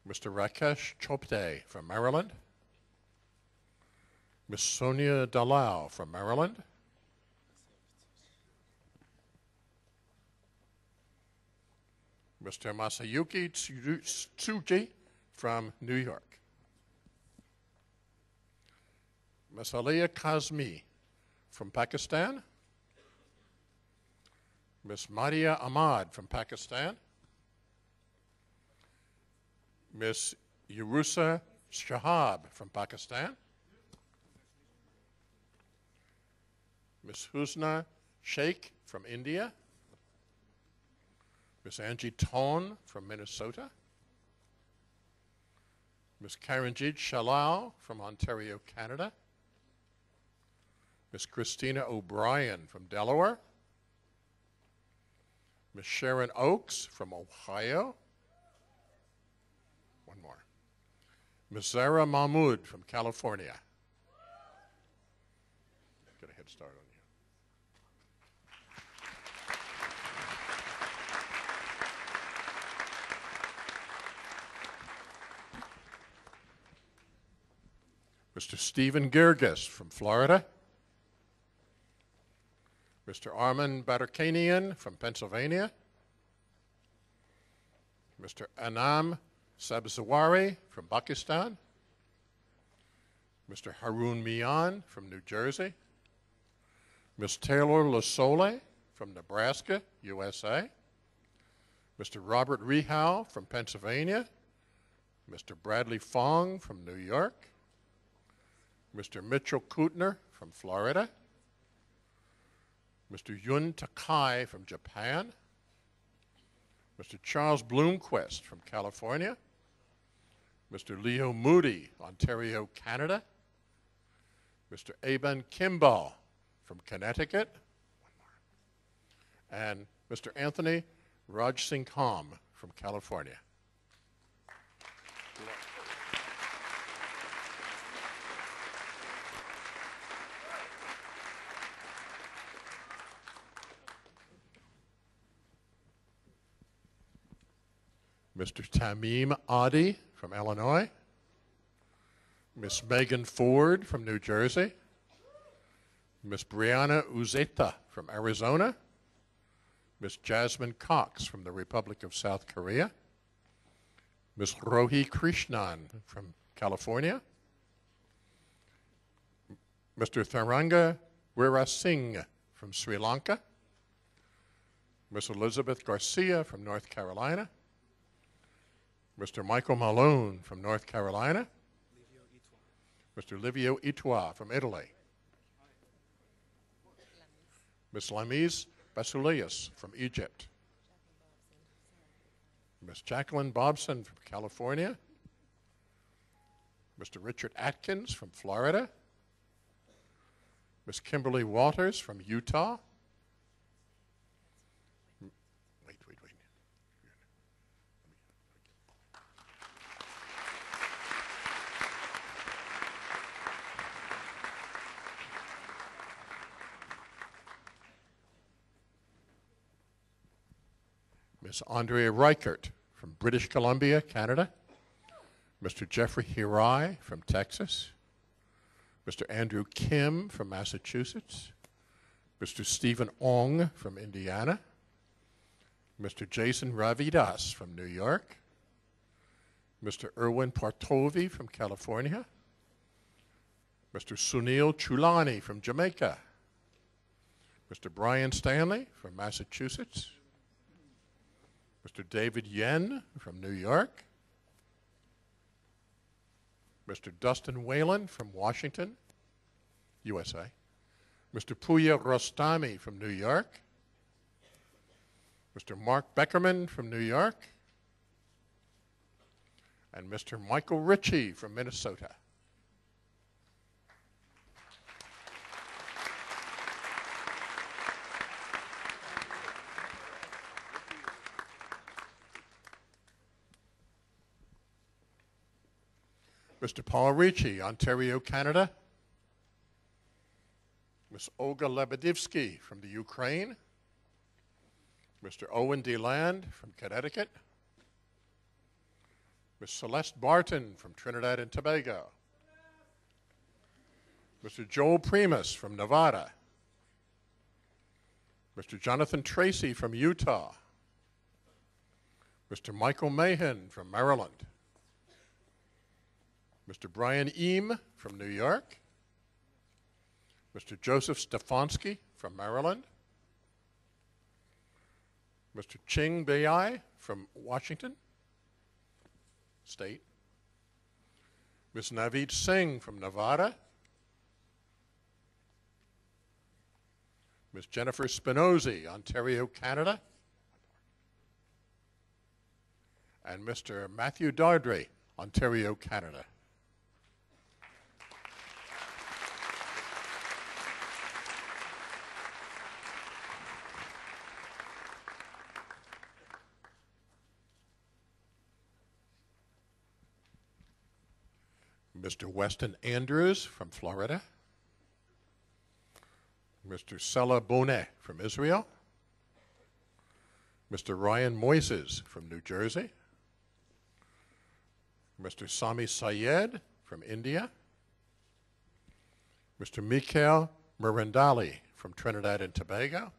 Mr. Rakesh Chopte from Maryland. Ms. Sonia Dalal from Maryland. Mr. Masayuki Tsuji from New York. Ms. Aliyah Kazmi from Pakistan. Ms. Madia Ahmad from Pakistan. Ms. Yurusa Shahab from Pakistan. Ms. Husna Sheikh from India. Ms. Angie Ton from Minnesota. Ms. Karanjit Shalal from Ontario, Canada. Ms. Christina O'Brien from Delaware. Ms. Sharon Oakes from Ohio. One more. Ms. Zara Mahmood from California. Get a head start on you. Mr. Stephen Girgis from Florida. Mr. Arman Badarkanian from Pennsylvania. Mr. Anam Sabzawari from Pakistan. Mr. Harun Mian from New Jersey. Ms. Taylor Lasole from Nebraska, USA. Mr. Robert Rehow from Pennsylvania. Mr. Bradley Fong from New York. Mr. Mitchell Kutner from Florida. Mr. Yun Takai from Japan. Mr. Charles Bloomquist from California. Mr. Leo Moody, Ontario, Canada. Mr. Aben Kimball from Connecticut. And Mr. Anthony Rajsingham from California. Mr. Tamim Adi from Illinois. Miss Megan Ford from New Jersey. Miss Brianna Uzeta from Arizona. Miss Jasmine Cox from the Republic of South Korea. Miss Rohi Krishnan from California. Mr. Tharanga Weerasinghe from Sri Lanka. Miss Elizabeth Garcia from North Carolina. Mr. Michael Malone from North Carolina. Mr. Livio Itwa from Italy. Ms. Lamise Basulias from Egypt. Ms. Jacqueline Bobson from California. Mr. Richard Atkins from Florida. Ms. Kimberly Walters from Utah. Ms. Andrea Reichert from British Columbia, Canada. Mr. Jeffrey Hirai from Texas. Mr. Andrew Kim from Massachusetts. Mr. Stephen Ong from Indiana. Mr. Jason Ravidas from New York. Mr. Erwin Partovi from California. Mr. Sunil Chulani from Jamaica. Mr. Brian Stanley from Massachusetts. Mr. David Yen from New York. Mr. Dustin Whalen from Washington, USA. Mr. Puya Rostami from New York. Mr. Mark Beckerman from New York. And Mr. Michael Ritchie from Minnesota. Mr. Paul Ricci, Ontario, Canada. Ms. Olga Lebedivsky from the Ukraine, Mr. Owen DeLand from Connecticut, Ms. Celeste Barton from Trinidad and Tobago, Mr. Joel Primus from Nevada, Mr. Jonathan Tracy from Utah, Mr. Michael Mahan from Maryland, Mr. Brian Eam from New York, Mr. Joseph Stefanski from Maryland, Mr. Ching Bai from Washington State, Ms. Naveed Singh from Nevada, Ms. Jennifer Spinozzi, Ontario, Canada, and Mr. Matthew Dardry, Ontario, Canada. Mr. Weston Andrews from Florida, Mr. Sela Boneh from Israel, Mr. Ryan Moises from New Jersey, Mr. Sami Sayed from India, Mr. Mikhail Mirandali from Trinidad and Tobago,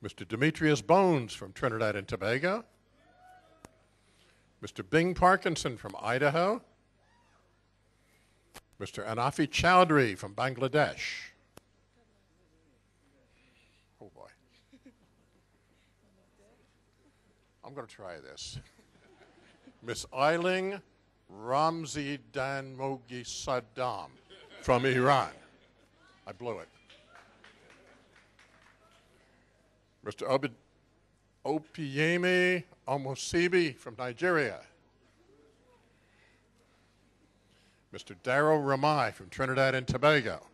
Mr. Demetrius Bones from Trinidad and Tobago, Mr. Bing Parkinson from Idaho, Mr. Anafi Chowdhury from Bangladesh. Oh boy. I'm going to try this. Miss Ailing Ramzi Danmogi Saddam from Iran. I blew it. Mr. Opiyemi Omosibi from Nigeria. Mr. Darrell Ramai from Trinidad and Tobago.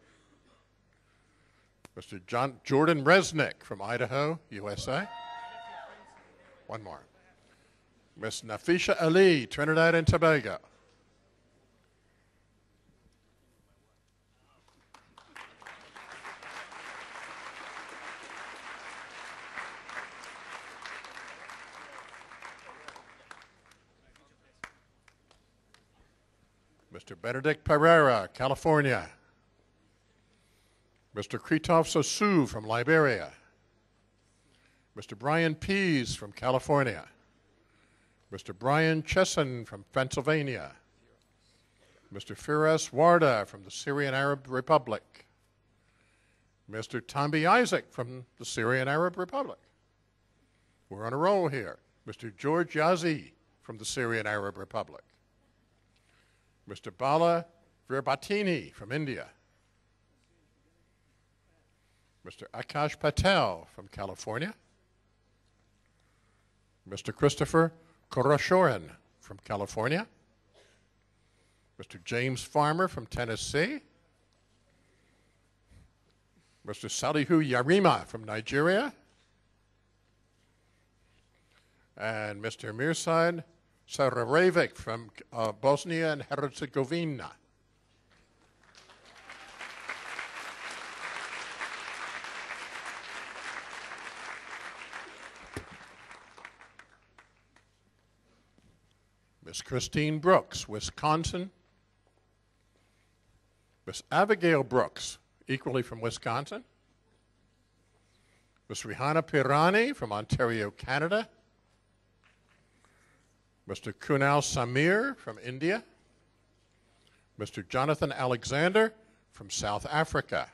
Mr. Jordan Resnick from Idaho, USA. One more. Miss Nafisha Ali, Trinidad and Tobago. Mr. Benedict Pereira, California. Mr. Kritov Sosu from Liberia. Mr. Brian Pease from California. Mr. Brian Chesson from Pennsylvania. Mr. Firas Warda from the Syrian Arab Republic. Mr. Tambi Isaac from the Syrian Arab Republic. We're on a roll here. Mr. George Yazi from the Syrian Arab Republic. Mr. Bala Virbatini from India. Mr. Akash Patel from California. Mr. Christopher Koroshorin from California. Mr. James Farmer from Tennessee. Mr. Salihu Yarima from Nigeria. And Mr. Mirsad Sarajevic from Bosnia and Herzegovina. Miss Christine Brooks, Wisconsin. Miss Abigail Brooks, equally from Wisconsin. Miss Rihanna Pirani from Ontario, Canada. Mr. Kunal Samir from India. Mr. Jonathan Alexander from South Africa.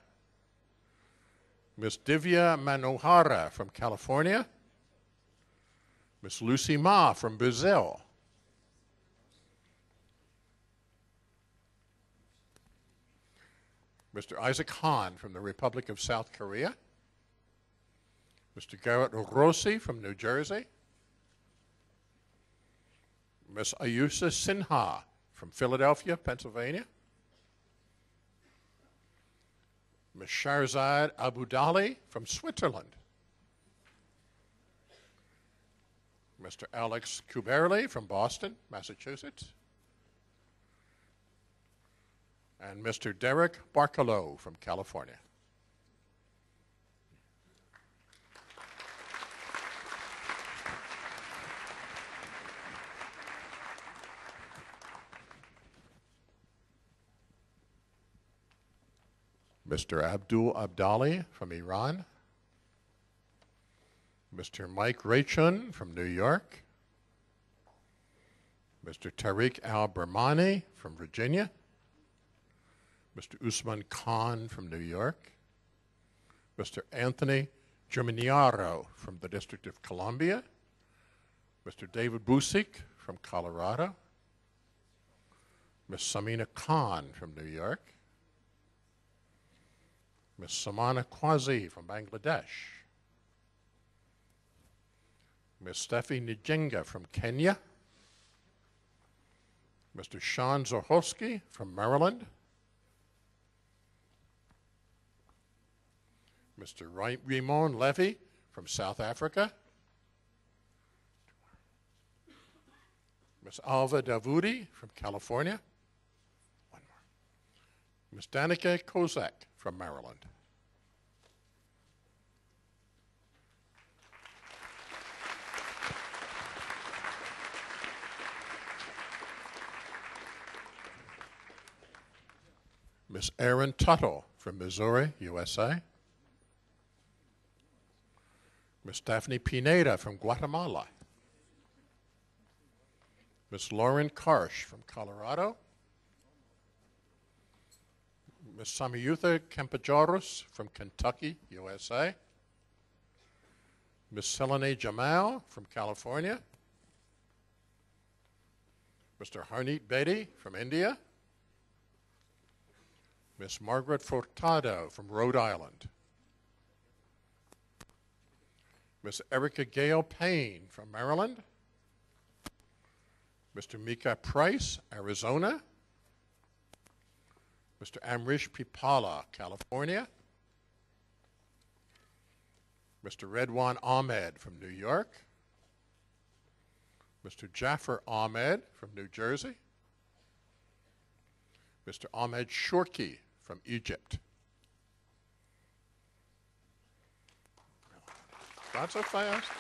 Miss Divya Manohara from California. Miss Lucy Ma from Brazil. Mr. Isaac Han from the Republic of South Korea. Mr. Garrett Rossi from New Jersey. Miss Ayusa Sinha from Philadelphia, Pennsylvania. Miss Sharzad Abudali from Switzerland. Mr. Alex Kuberli from Boston, Massachusetts. and Mr. Derek Barcalow from California. Mr. Abdul Abdali from Iran, Mr. Mike Raychun from New York, Mr. Tariq Al-Bermani from Virginia, Mr. Usman Khan from New York, Mr. Anthony Germaniaro from the District of Columbia, Mr. David Busik from Colorado, Ms. Samina Khan from New York, Ms. Samana Kwazi from Bangladesh, Ms. Steffi Nijenga from Kenya, Mr. Sean Zohoski from Maryland, Mr. Raymond Levy from South Africa, Ms. Alva Davudi from California, Ms. Danica Kozak from Maryland. Ms. Erin Tuttle from Missouri, USA. Ms. Daphne Pineda from Guatemala. Ms. Lauren Karsh from Colorado. Ms. Samyutha Kempajorus from Kentucky, USA. Ms. Selene Jamal from California. Mr. Harneet Bedi from India. Ms. Margaret Furtado from Rhode Island. Ms. Erica Gale Payne from Maryland. Mr. Mika Price, Arizona. Mr. Amrish Pipala, California. Mr. Redwan Ahmed from New York. Mr. Jaffer Ahmed from New Jersey. Mr. Ahmed Shorki from Egypt. Not so fast.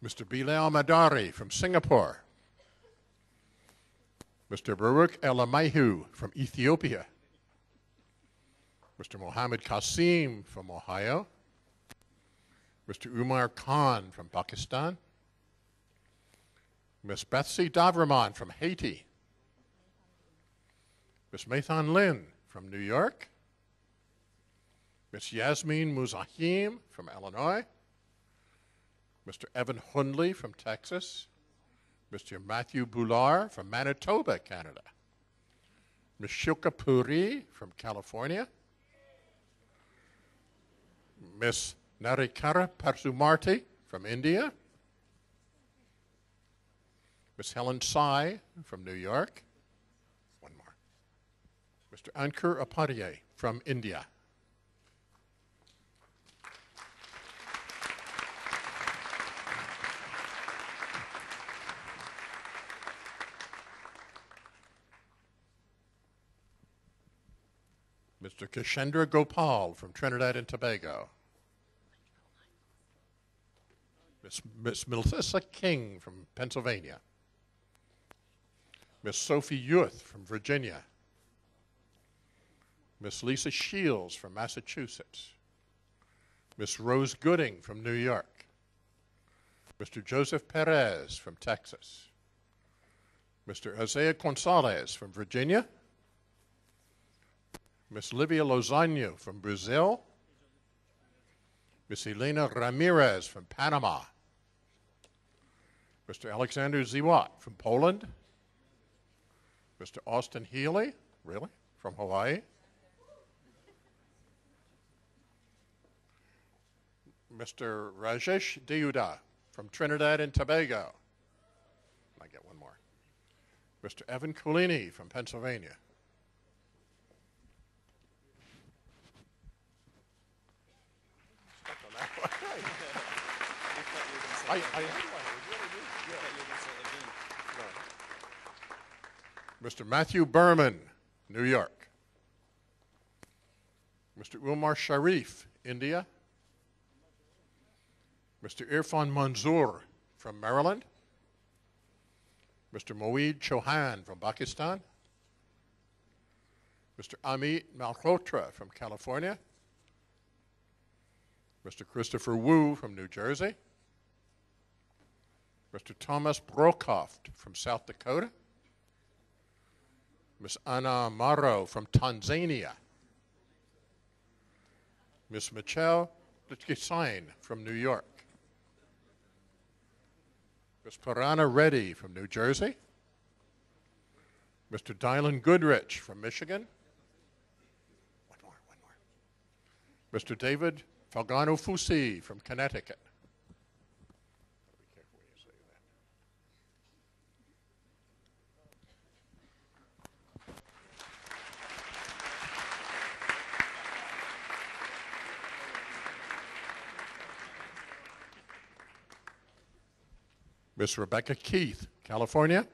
Mr. Bilal Madari from Singapore. Mr. Baruch Elamahu from Ethiopia. Mr. Mohammed Qasim from Ohio. Mr. Umar Khan from Pakistan. Ms. Betsy Davraman from Haiti. Ms. Maithan Lin from New York. Ms. Yasmin Muzahim from Illinois. Mr. Evan Hundley from Texas. Mr. Matthew Boular from Manitoba, Canada. Ms. Shilka Puri from California. Ms. Narikara Parsumarty from India. Ms. Helen Sai from New York. One more. Mr. Ankur Apadiye from India. Mr. Kishendra Gopal from Trinidad and Tobago. Ms. Melissa King from Pennsylvania. Ms. Sophie Youth from Virginia. Ms. Lisa Shields from Massachusetts. Ms. Rose Gooding from New York. Mr. Joseph Perez from Texas. Mr. Isaiah Gonzalez from Virginia. Ms. Livia Lozano from Brazil. Ms. Elena Ramirez from Panama. Mr. Alexander Ziwat from Poland. Mr. Austin Healy, really, from Hawaii. Mr. Rajesh Deuda from Trinidad and Tobago. I get one more. Mr. Evan Colini from Pennsylvania. I am one. Mr. Matthew Berman, New York. Mr. Umar Sharif, India. Mr. Irfan Manzoor from Maryland. Mr. Moeed Chauhan from Pakistan. Mr. Amit Malhotra from California. Mr. Christopher Wu from New Jersey. Mr. Thomas Brokoft from South Dakota. Ms. Anna Maro from Tanzania. Ms. Michelle Litkisain from New York. Ms. Parana Reddy from New Jersey. Mr. Dylan Goodrich from Michigan. One more. Mr. David Falgano Fusi from Connecticut. Be careful when you say that. Ms. Rebecca Keith, California.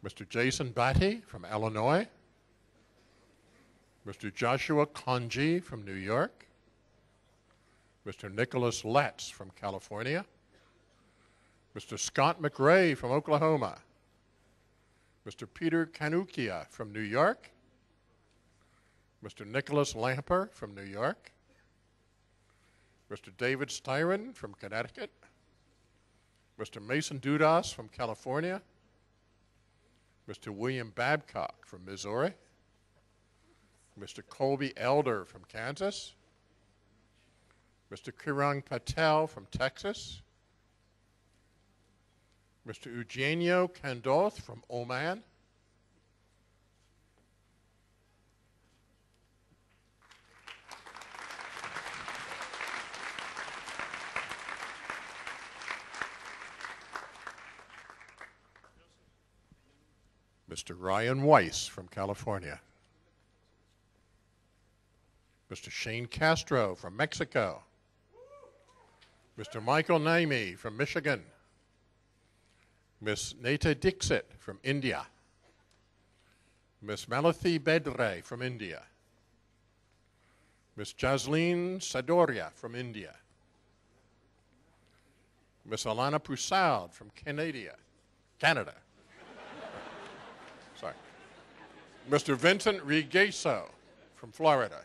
Mr. Jason Batty from Illinois. Mr. Joshua Konji from New York. Mr. Nicholas Letts from California. Mr. Scott McRae from Oklahoma. Mr. Peter Kanukia from New York. Mr. Nicholas Lamper from New York. Mr. David Styron from Connecticut. Mr. Mason Dudas from California. Mr. William Babcock from Missouri. Mr. Colby Elder from Kansas. Mr. Kirang Patel from Texas. Mr. Eugenio Candoth from Oman. Mr. Ryan Weiss from California. Mr. Shane Castro from Mexico. Mr. Michael Naimi from Michigan. Miss Neta Dixit from India. Miss Malathi Bedre from India. Miss Jasleen Sadoria from India. Miss Alana Poussard from Canada. Sorry. Mr. Vincent Regueso from Florida.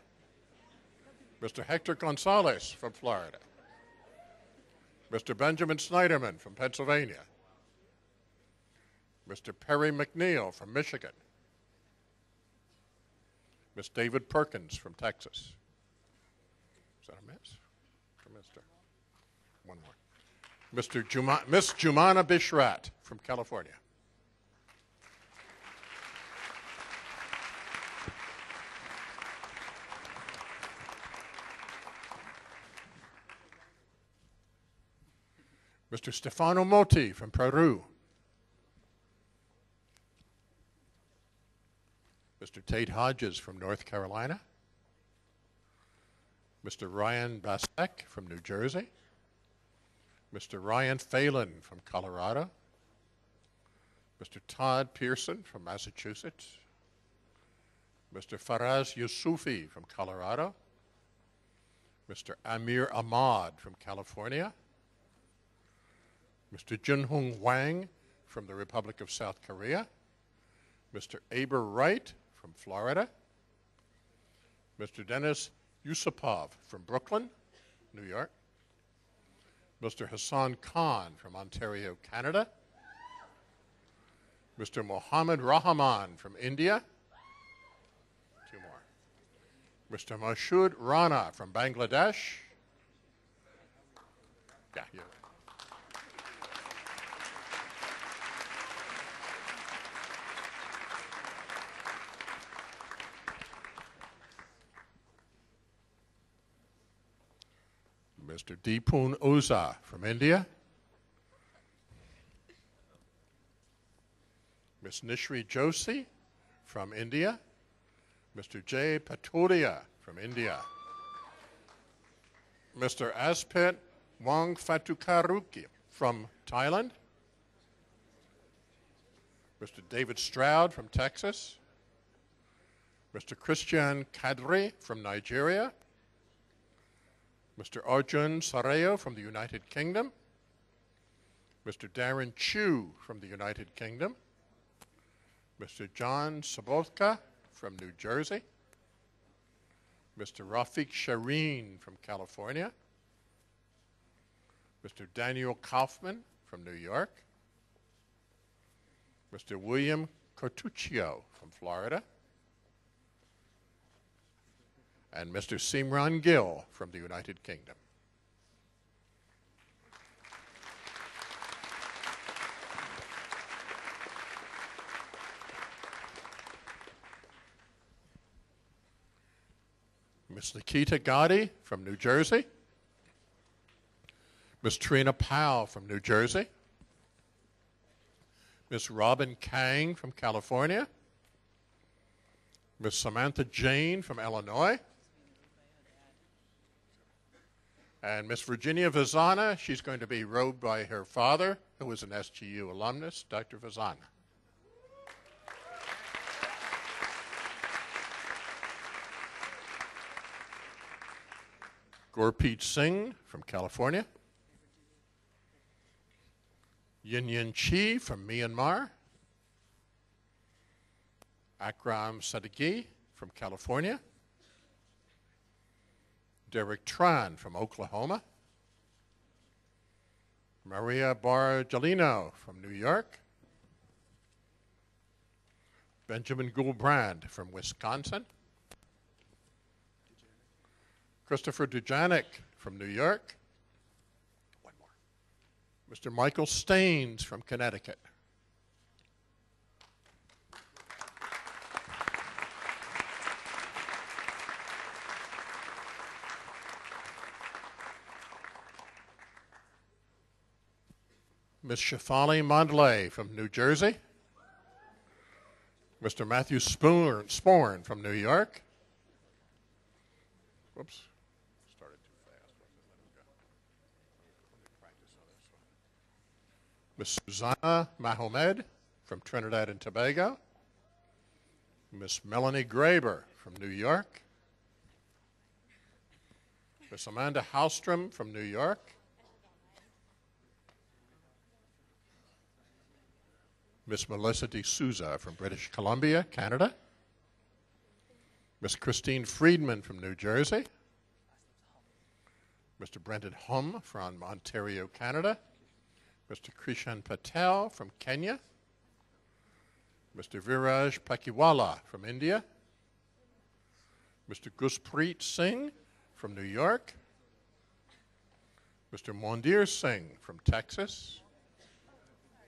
Mr. Hector Gonzalez from Florida. Mr. Benjamin Snyderman from Pennsylvania. Mr. Perry McNeil from Michigan. Miss David Perkins from Texas. Is that a miss? Mr. One more. Miss Jumana Bishrat from California. Mr. Stefano Moti from Peru. Mr. Tate Hodges from North Carolina. Mr. Ryan Basek from New Jersey. Mr. Ryan Phelan from Colorado. Mr. Todd Pearson from Massachusetts. Mr. Faraz Yusufi from Colorado. Mr. Amir Ahmad from California. Mr. Junhong Wang from the Republic of South Korea. Mr. Aber Wright from Florida. Mr. Dennis Yusupov from Brooklyn, New York. Mr. Hassan Khan from Ontario, Canada. Mr. Mohammed Rahman from India. Two more. Mr. Mashood Rana from Bangladesh. Yeah, yeah. Mr. Deepun Oza from India. Ms. Nishri Joshi from India. Mr. Jay Patodia from India. Mr. Aspit Wong Fatukaruki from Thailand. Mr. David Stroud from Texas. Mr. Christian Kadri from Nigeria. Mr. Arjun Sarayo from the United Kingdom. Mr. Darren Chu from the United Kingdom. Mr. John Sabotka from New Jersey. Mr. Rafiq Shireen from California. Mr. Daniel Kaufman from New York. Mr. William Cortuccio from Florida. And Mr. Simran Gill from the United Kingdom. Ms. Nikita Gotti from New Jersey. Ms. Trina Powell from New Jersey. Ms. Robin Kang from California. Ms. Samantha Jane from Illinois. And Ms. Virginia Vazana, she's going to be robed by her father, who is an SGU alumnus, Dr. Vazana. Gurpreet Singh from California. Yin Yin Chi from Myanmar. Akram Sadeghi from California. Derek Tran from Oklahoma. Maria Bargelino from New York. Benjamin Goulbrand from Wisconsin. Christopher Dujanik from New York. One more. Mr. Michael Staines from Connecticut. Ms. Shafali Mondlay from New Jersey. Mr. Matthew Sporn from New York. Whoops. Started too fast. Ms. Susanna Mahomed from Trinidad and Tobago. Ms. Melanie Graber from New York. Ms. Amanda Hallstrom from New York. Ms. Melissa D'Souza from British Columbia, Canada. Ms. Christine Friedman from New Jersey. Mr. Brendan Hum from Ontario, Canada. Mr. Krishan Patel from Kenya. Mr. Viraj Pakiwala from India. Mr. Guspreet Singh from New York. Mr. Mondir Singh from Texas.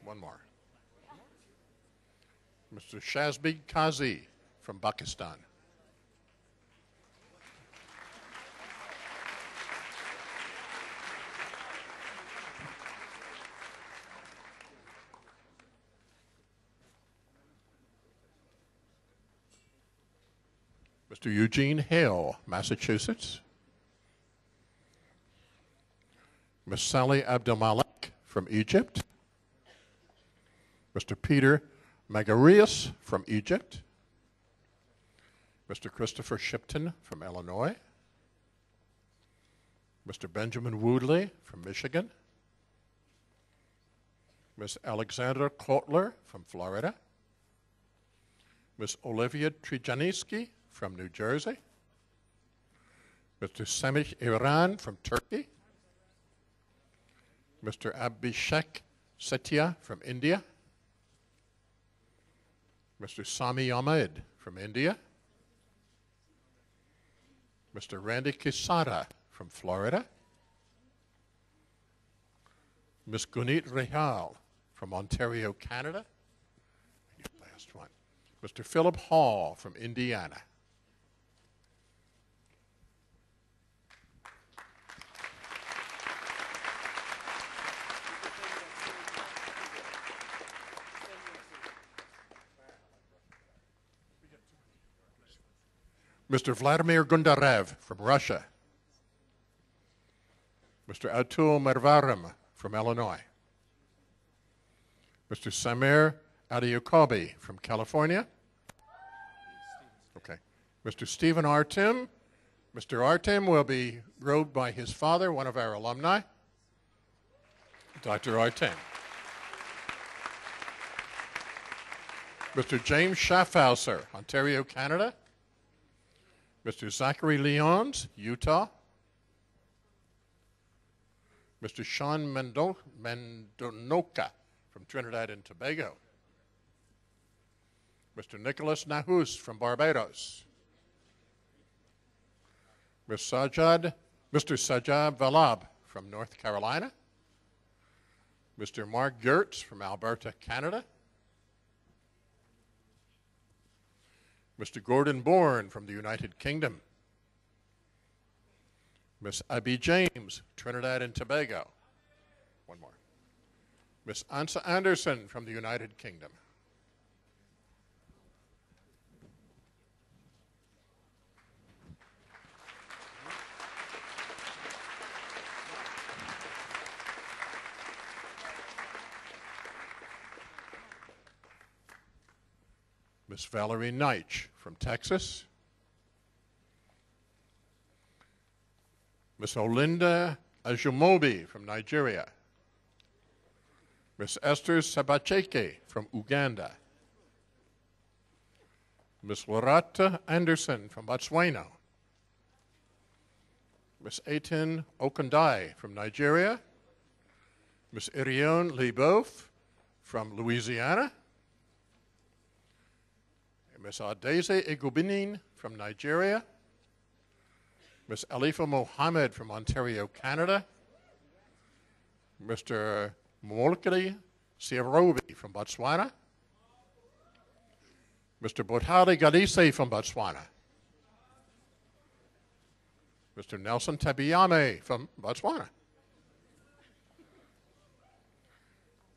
One more. Mr. Shazbig Kazi from Pakistan. Mr. Eugene Hale, Massachusetts. Ms. Sally Abdelmalek from Egypt. Mr. Peter Magarius from Egypt. Mr. Christopher Shipton from Illinois. Mr. Benjamin Woodley from Michigan. Ms. Alexandra Kotler from Florida. Ms. Olivia Trijaniski from New Jersey. Mr. Semih Iran from Turkey. Mr. Abhishek Setia from India. Mr. Sami Ahmed from India. Mr. Randy Quesada from Florida. Ms. Gunit Rehal from Ontario, Canada. Last one. Mr. Philip Hall from Indiana. Mr. Vladimir Gundarev from Russia. Mr. Atul Mervaram from Illinois. Mr. Samir Adiukobi from California. Okay. Mr. Stephen Artem. Mr. Artem will be robed by his father, one of our alumni, Dr. Artem. Mr. James Schaffhauser, Ontario, Canada. Mr. Zachary Leons, Utah. Mr. Sean Mendonoka from Trinidad and Tobago. Mr. Nicholas Nahus from Barbados. Mr. Sajad Valab from North Carolina. Mr. Mark Gertz from Alberta, Canada. Mr. Gordon Bourne from the United Kingdom. Miss Abby James, Trinidad and Tobago. One more. Miss Ansa Anderson from the United Kingdom. Miss Valerie Neich from Texas. Miss Olinda Ajumobi from Nigeria. Miss Esther Sabacheke from Uganda. Miss Lorata Anderson from Botswana. Miss Atin Okundai from Nigeria. Miss Irion Leboeuf from Louisiana. Miss Adese Egubinin from Nigeria. Miss Alifa Mohammed from Ontario, Canada. Mr. Molkari Siarobi from Botswana. Mr. Bothari Galise from Botswana. Mr. Nelson Tabiyame from Botswana.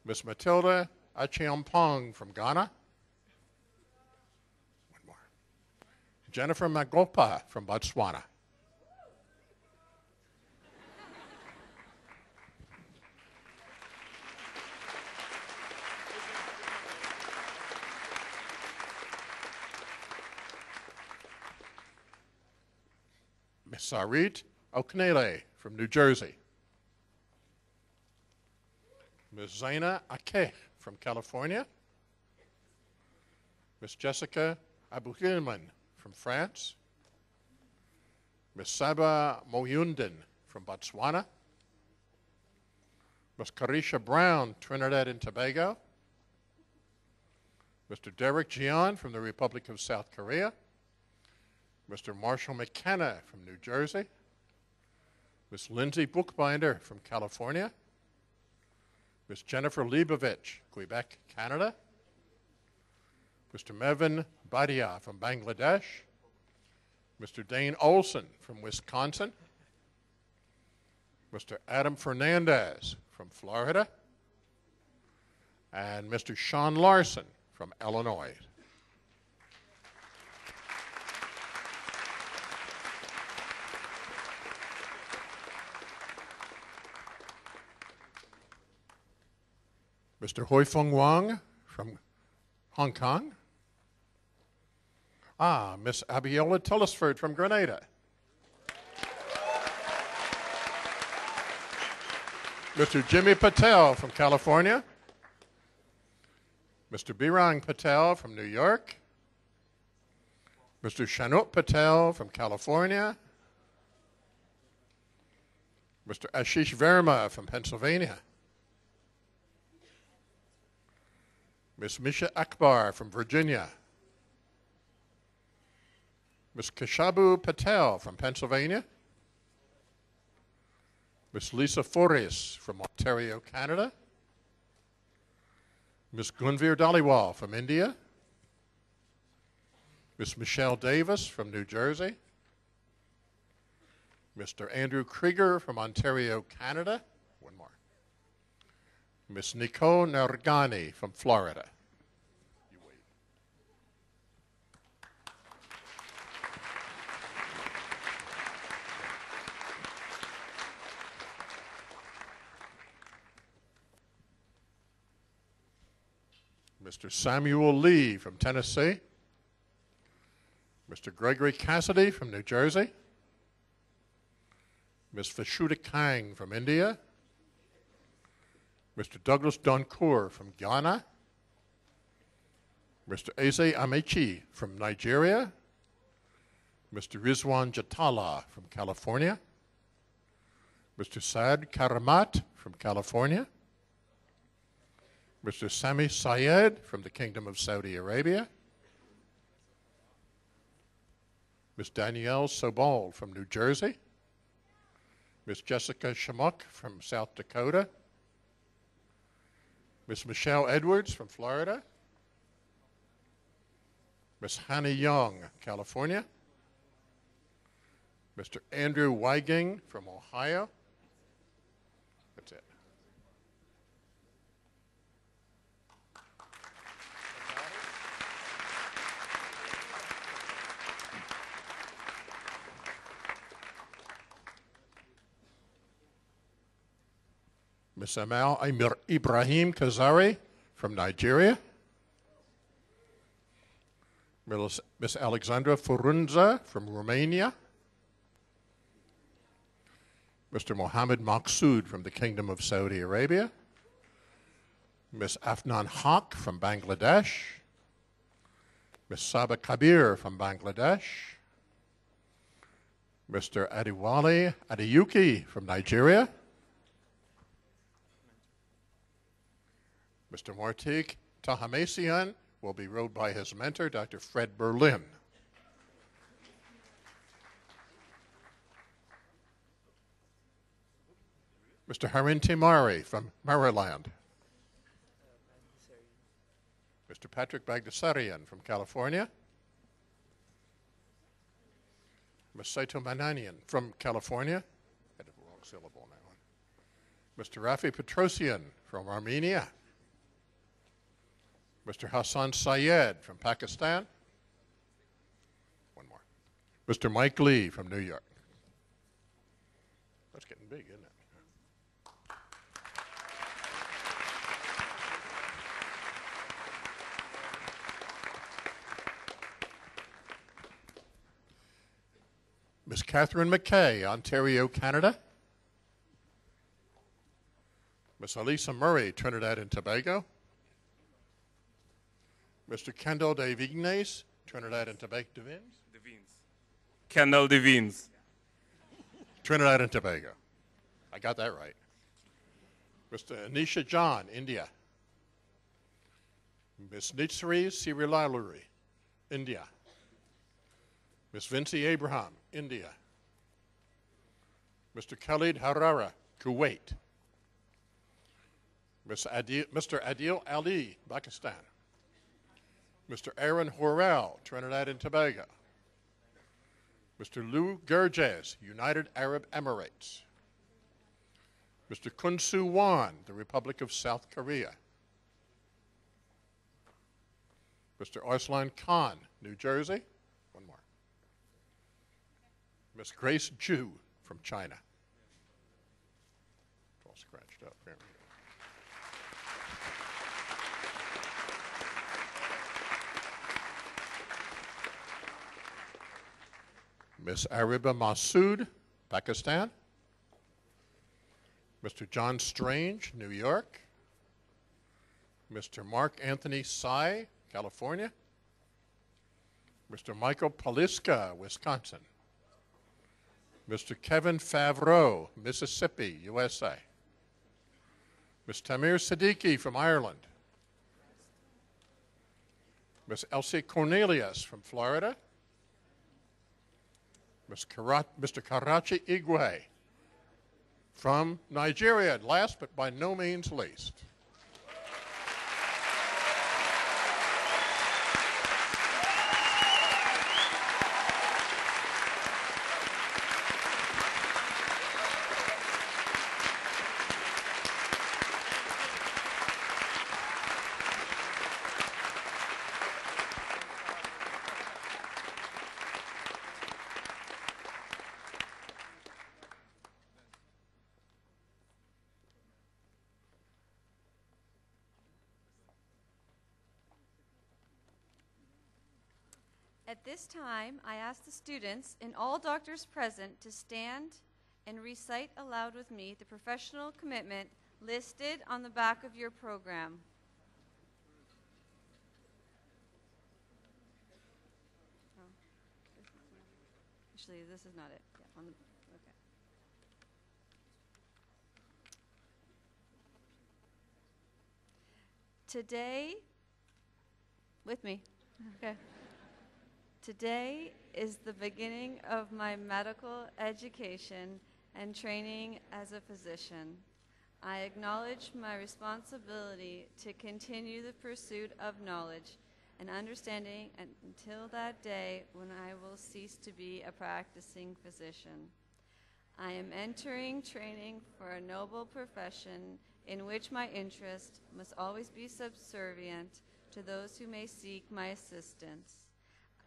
Miss Matilda Acheampong from Ghana. Jennifer Magopa from Botswana. Miss Sarit Oknele from New Jersey. Miss Zaina Akeh from California. Miss Jessica Abuhilman from France. Miss Saba Moyunden from Botswana. Miss Carisha Brown, Trinidad and Tobago. Mr. Derek Jian from the Republic of South Korea. Mr. Marshall McKenna from New Jersey. Miss Lindsay Bookbinder from California. Miss Jennifer Leibovich, Quebec, Canada. Mr. Mevin Badia from Bangladesh. Mr. Dane Olson from Wisconsin. Mr. Adam Fernandez from Florida. And Mr. Sean Larson from Illinois. Mr. Hoi Fung Wang from Hong Kong. Miss Abiola Tillisford from Grenada. Mr. Jimmy Patel from California. Mr. Birang Patel from New York. Mr. Shanut Patel from California. Mr. Ashish Verma from Pennsylvania. Miss Misha Akbar from Virginia. Miss Keshabu Patel from Pennsylvania. Miss Lisa Forres from Ontario, Canada. Miss Gunvir Dhaliwal from India. Miss Michelle Davis from New Jersey. Mr. Andrew Krieger from Ontario, Canada. One more. Miss Nicole Nargani from Florida. Mr. Samuel Lee from Tennessee, Mr. Gregory Cassidy from New Jersey, Ms. Vashuta Kang from India, Mr. Douglas Doncourt from Ghana, Mr. Eze Amechi from Nigeria, Mr. Rizwan Jatala from California, Mr. Saad Karamat from California, Mr. Sami Sayed from the Kingdom of Saudi Arabia, Ms. Danielle Sobol from New Jersey, Ms. Jessica Shamuk from South Dakota, Ms. Michelle Edwards from Florida, Ms. Hannah Young, California, Mr. Andrew Weiging from Ohio. That's it. Ms. Amal Ibrahim Kazari from Nigeria, Ms. Alexandra Furunza from Romania, Mr. Mohammed Maqsood from the Kingdom of Saudi Arabia, Ms. Afnan Haq from Bangladesh, Ms. Saba Kabir from Bangladesh, Mr. Adiwale Adiyuki from Nigeria, Mr. Martik Tahamasian will be rowed by his mentor, Dr. Fred Berlin. Mr. Harin Timari from Maryland. Mr. Patrick Bagdasarian from California. Ms. Saito Mananian from California. I had the wrong syllable on that one. Mr. Rafi Petrosian from Armenia. Mr. Hassan Sayed from Pakistan. One more. Mr. Mike Lee from New York. That's getting big, isn't it? Ms. Catherine McKay, Ontario, Canada. Ms. Elisa Murray, Trinidad and Tobago. Mr. Kendall De Vignes, Trinidad and Tobago. Kendall Devines. Trinidad and Tobago. I got that right. Mr. Anisha John, India. Ms. Nitsri Sirilaluri, India. Ms. Vinci Abraham, India. Mr. Khalid Harara, Kuwait. Mr. Adil Ali, Pakistan. Mr. Aaron Horrell, Trinidad and Tobago. Mr. Lou Gurges, United Arab Emirates. Mr. Kunsu Wan, the Republic of South Korea. Mr. Arslan Khan, New Jersey. One more. Miss Grace Ju from China. It's all scratched up. There we go. Miss Ariba Masood, Pakistan. Mr. John Strange, New York. Mr. Mark Anthony Tsai, California. Mr. Michael Paliska, Wisconsin. Mr. Kevin Favreau, Mississippi, USA. Ms. Tamir Siddiqui from Ireland. Ms. Elsie Cornelius from Florida. Mr. Karachi Igwe from Nigeria, last but by no means least. At this time, I ask the students and all doctors present to stand and recite aloud with me the professional commitment listed on the back of your program. Oh. Actually, this is not it. Yeah, on the, okay. Today, with me, okay. Today is the beginning of my medical education and training as a physician. I acknowledge my responsibility to continue the pursuit of knowledge and understanding until that day when I will cease to be a practicing physician. I am entering training for a noble profession in which my interest must always be subservient to those who may seek my assistance.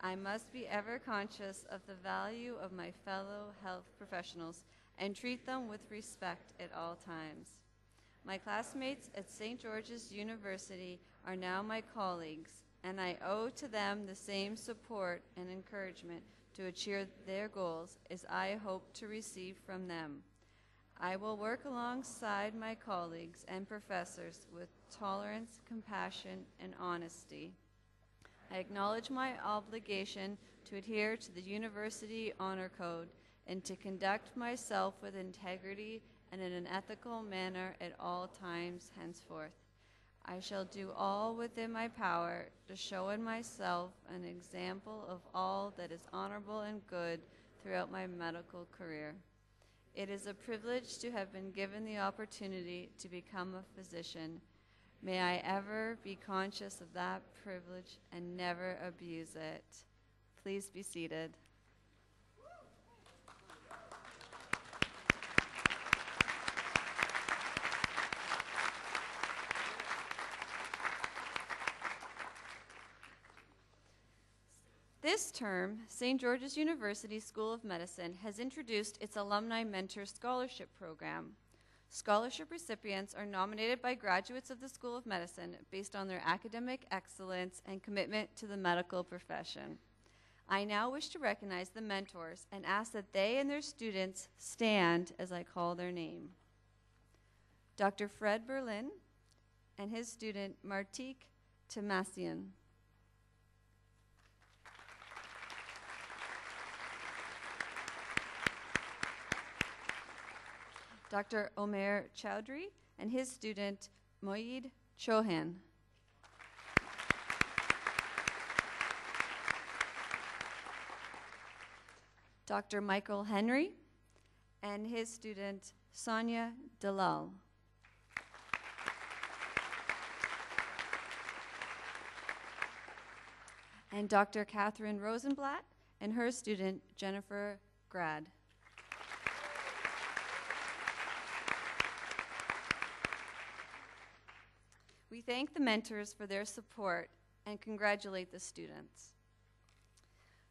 I must be ever conscious of the value of my fellow health professionals and treat them with respect at all times. My classmates at St. George's University are now my colleagues, and I owe to them the same support and encouragement to achieve their goals as I hope to receive from them. I will work alongside my colleagues and professors with tolerance, compassion, and honesty. I acknowledge my obligation to adhere to the University Honor Code and to conduct myself with integrity and in an ethical manner at all times henceforth. I shall do all within my power to show in myself an example of all that is honorable and good throughout my medical career. It is a privilege to have been given the opportunity to become a physician. May I ever be conscious of that privilege and never abuse it. Please be seated. This term, St. George's University School of Medicine has introduced its Alumni Mentor Scholarship Program. Scholarship recipients are nominated by graduates of the School of Medicine based on their academic excellence and commitment to the medical profession. I now wish to recognize the mentors and ask that they and their students stand as I call their name. Dr. Fred Berlin and his student Martik Timasian. Dr. Omer Chowdhury and his student Moeed Chauhan. Dr. Michael Henry and his student Sonia Dalal. And Dr. Catherine Rosenblatt and her student Jennifer Grad. We thank the mentors for their support and congratulate the students.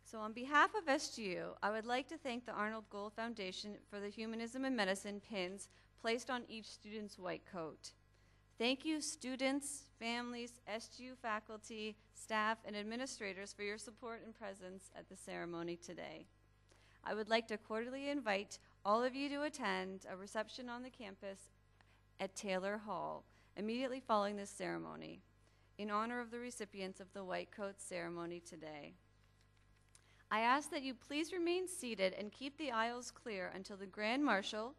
So on behalf of SGU, I would like to thank the Arnold Gold Foundation for the Humanism in Medicine pins placed on each student's white coat. Thank you, students, families, SGU faculty, staff, and administrators for your support and presence at the ceremony today. I would like to cordially invite all of you to attend a reception on the campus at Taylor Hall immediately following this ceremony in honor of the recipients of the White Coat ceremony today. I ask that you please remain seated and keep the aisles clear until the Grand Marshal,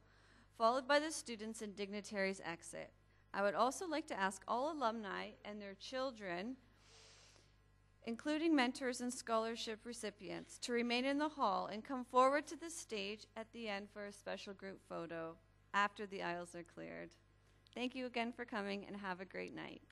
followed by the students and dignitaries, exit. I would also like to ask all alumni and their children, including mentors and scholarship recipients, to remain in the hall and come forward to the stage at the end for a special group photo after the aisles are cleared. Thank you again for coming and have a great night.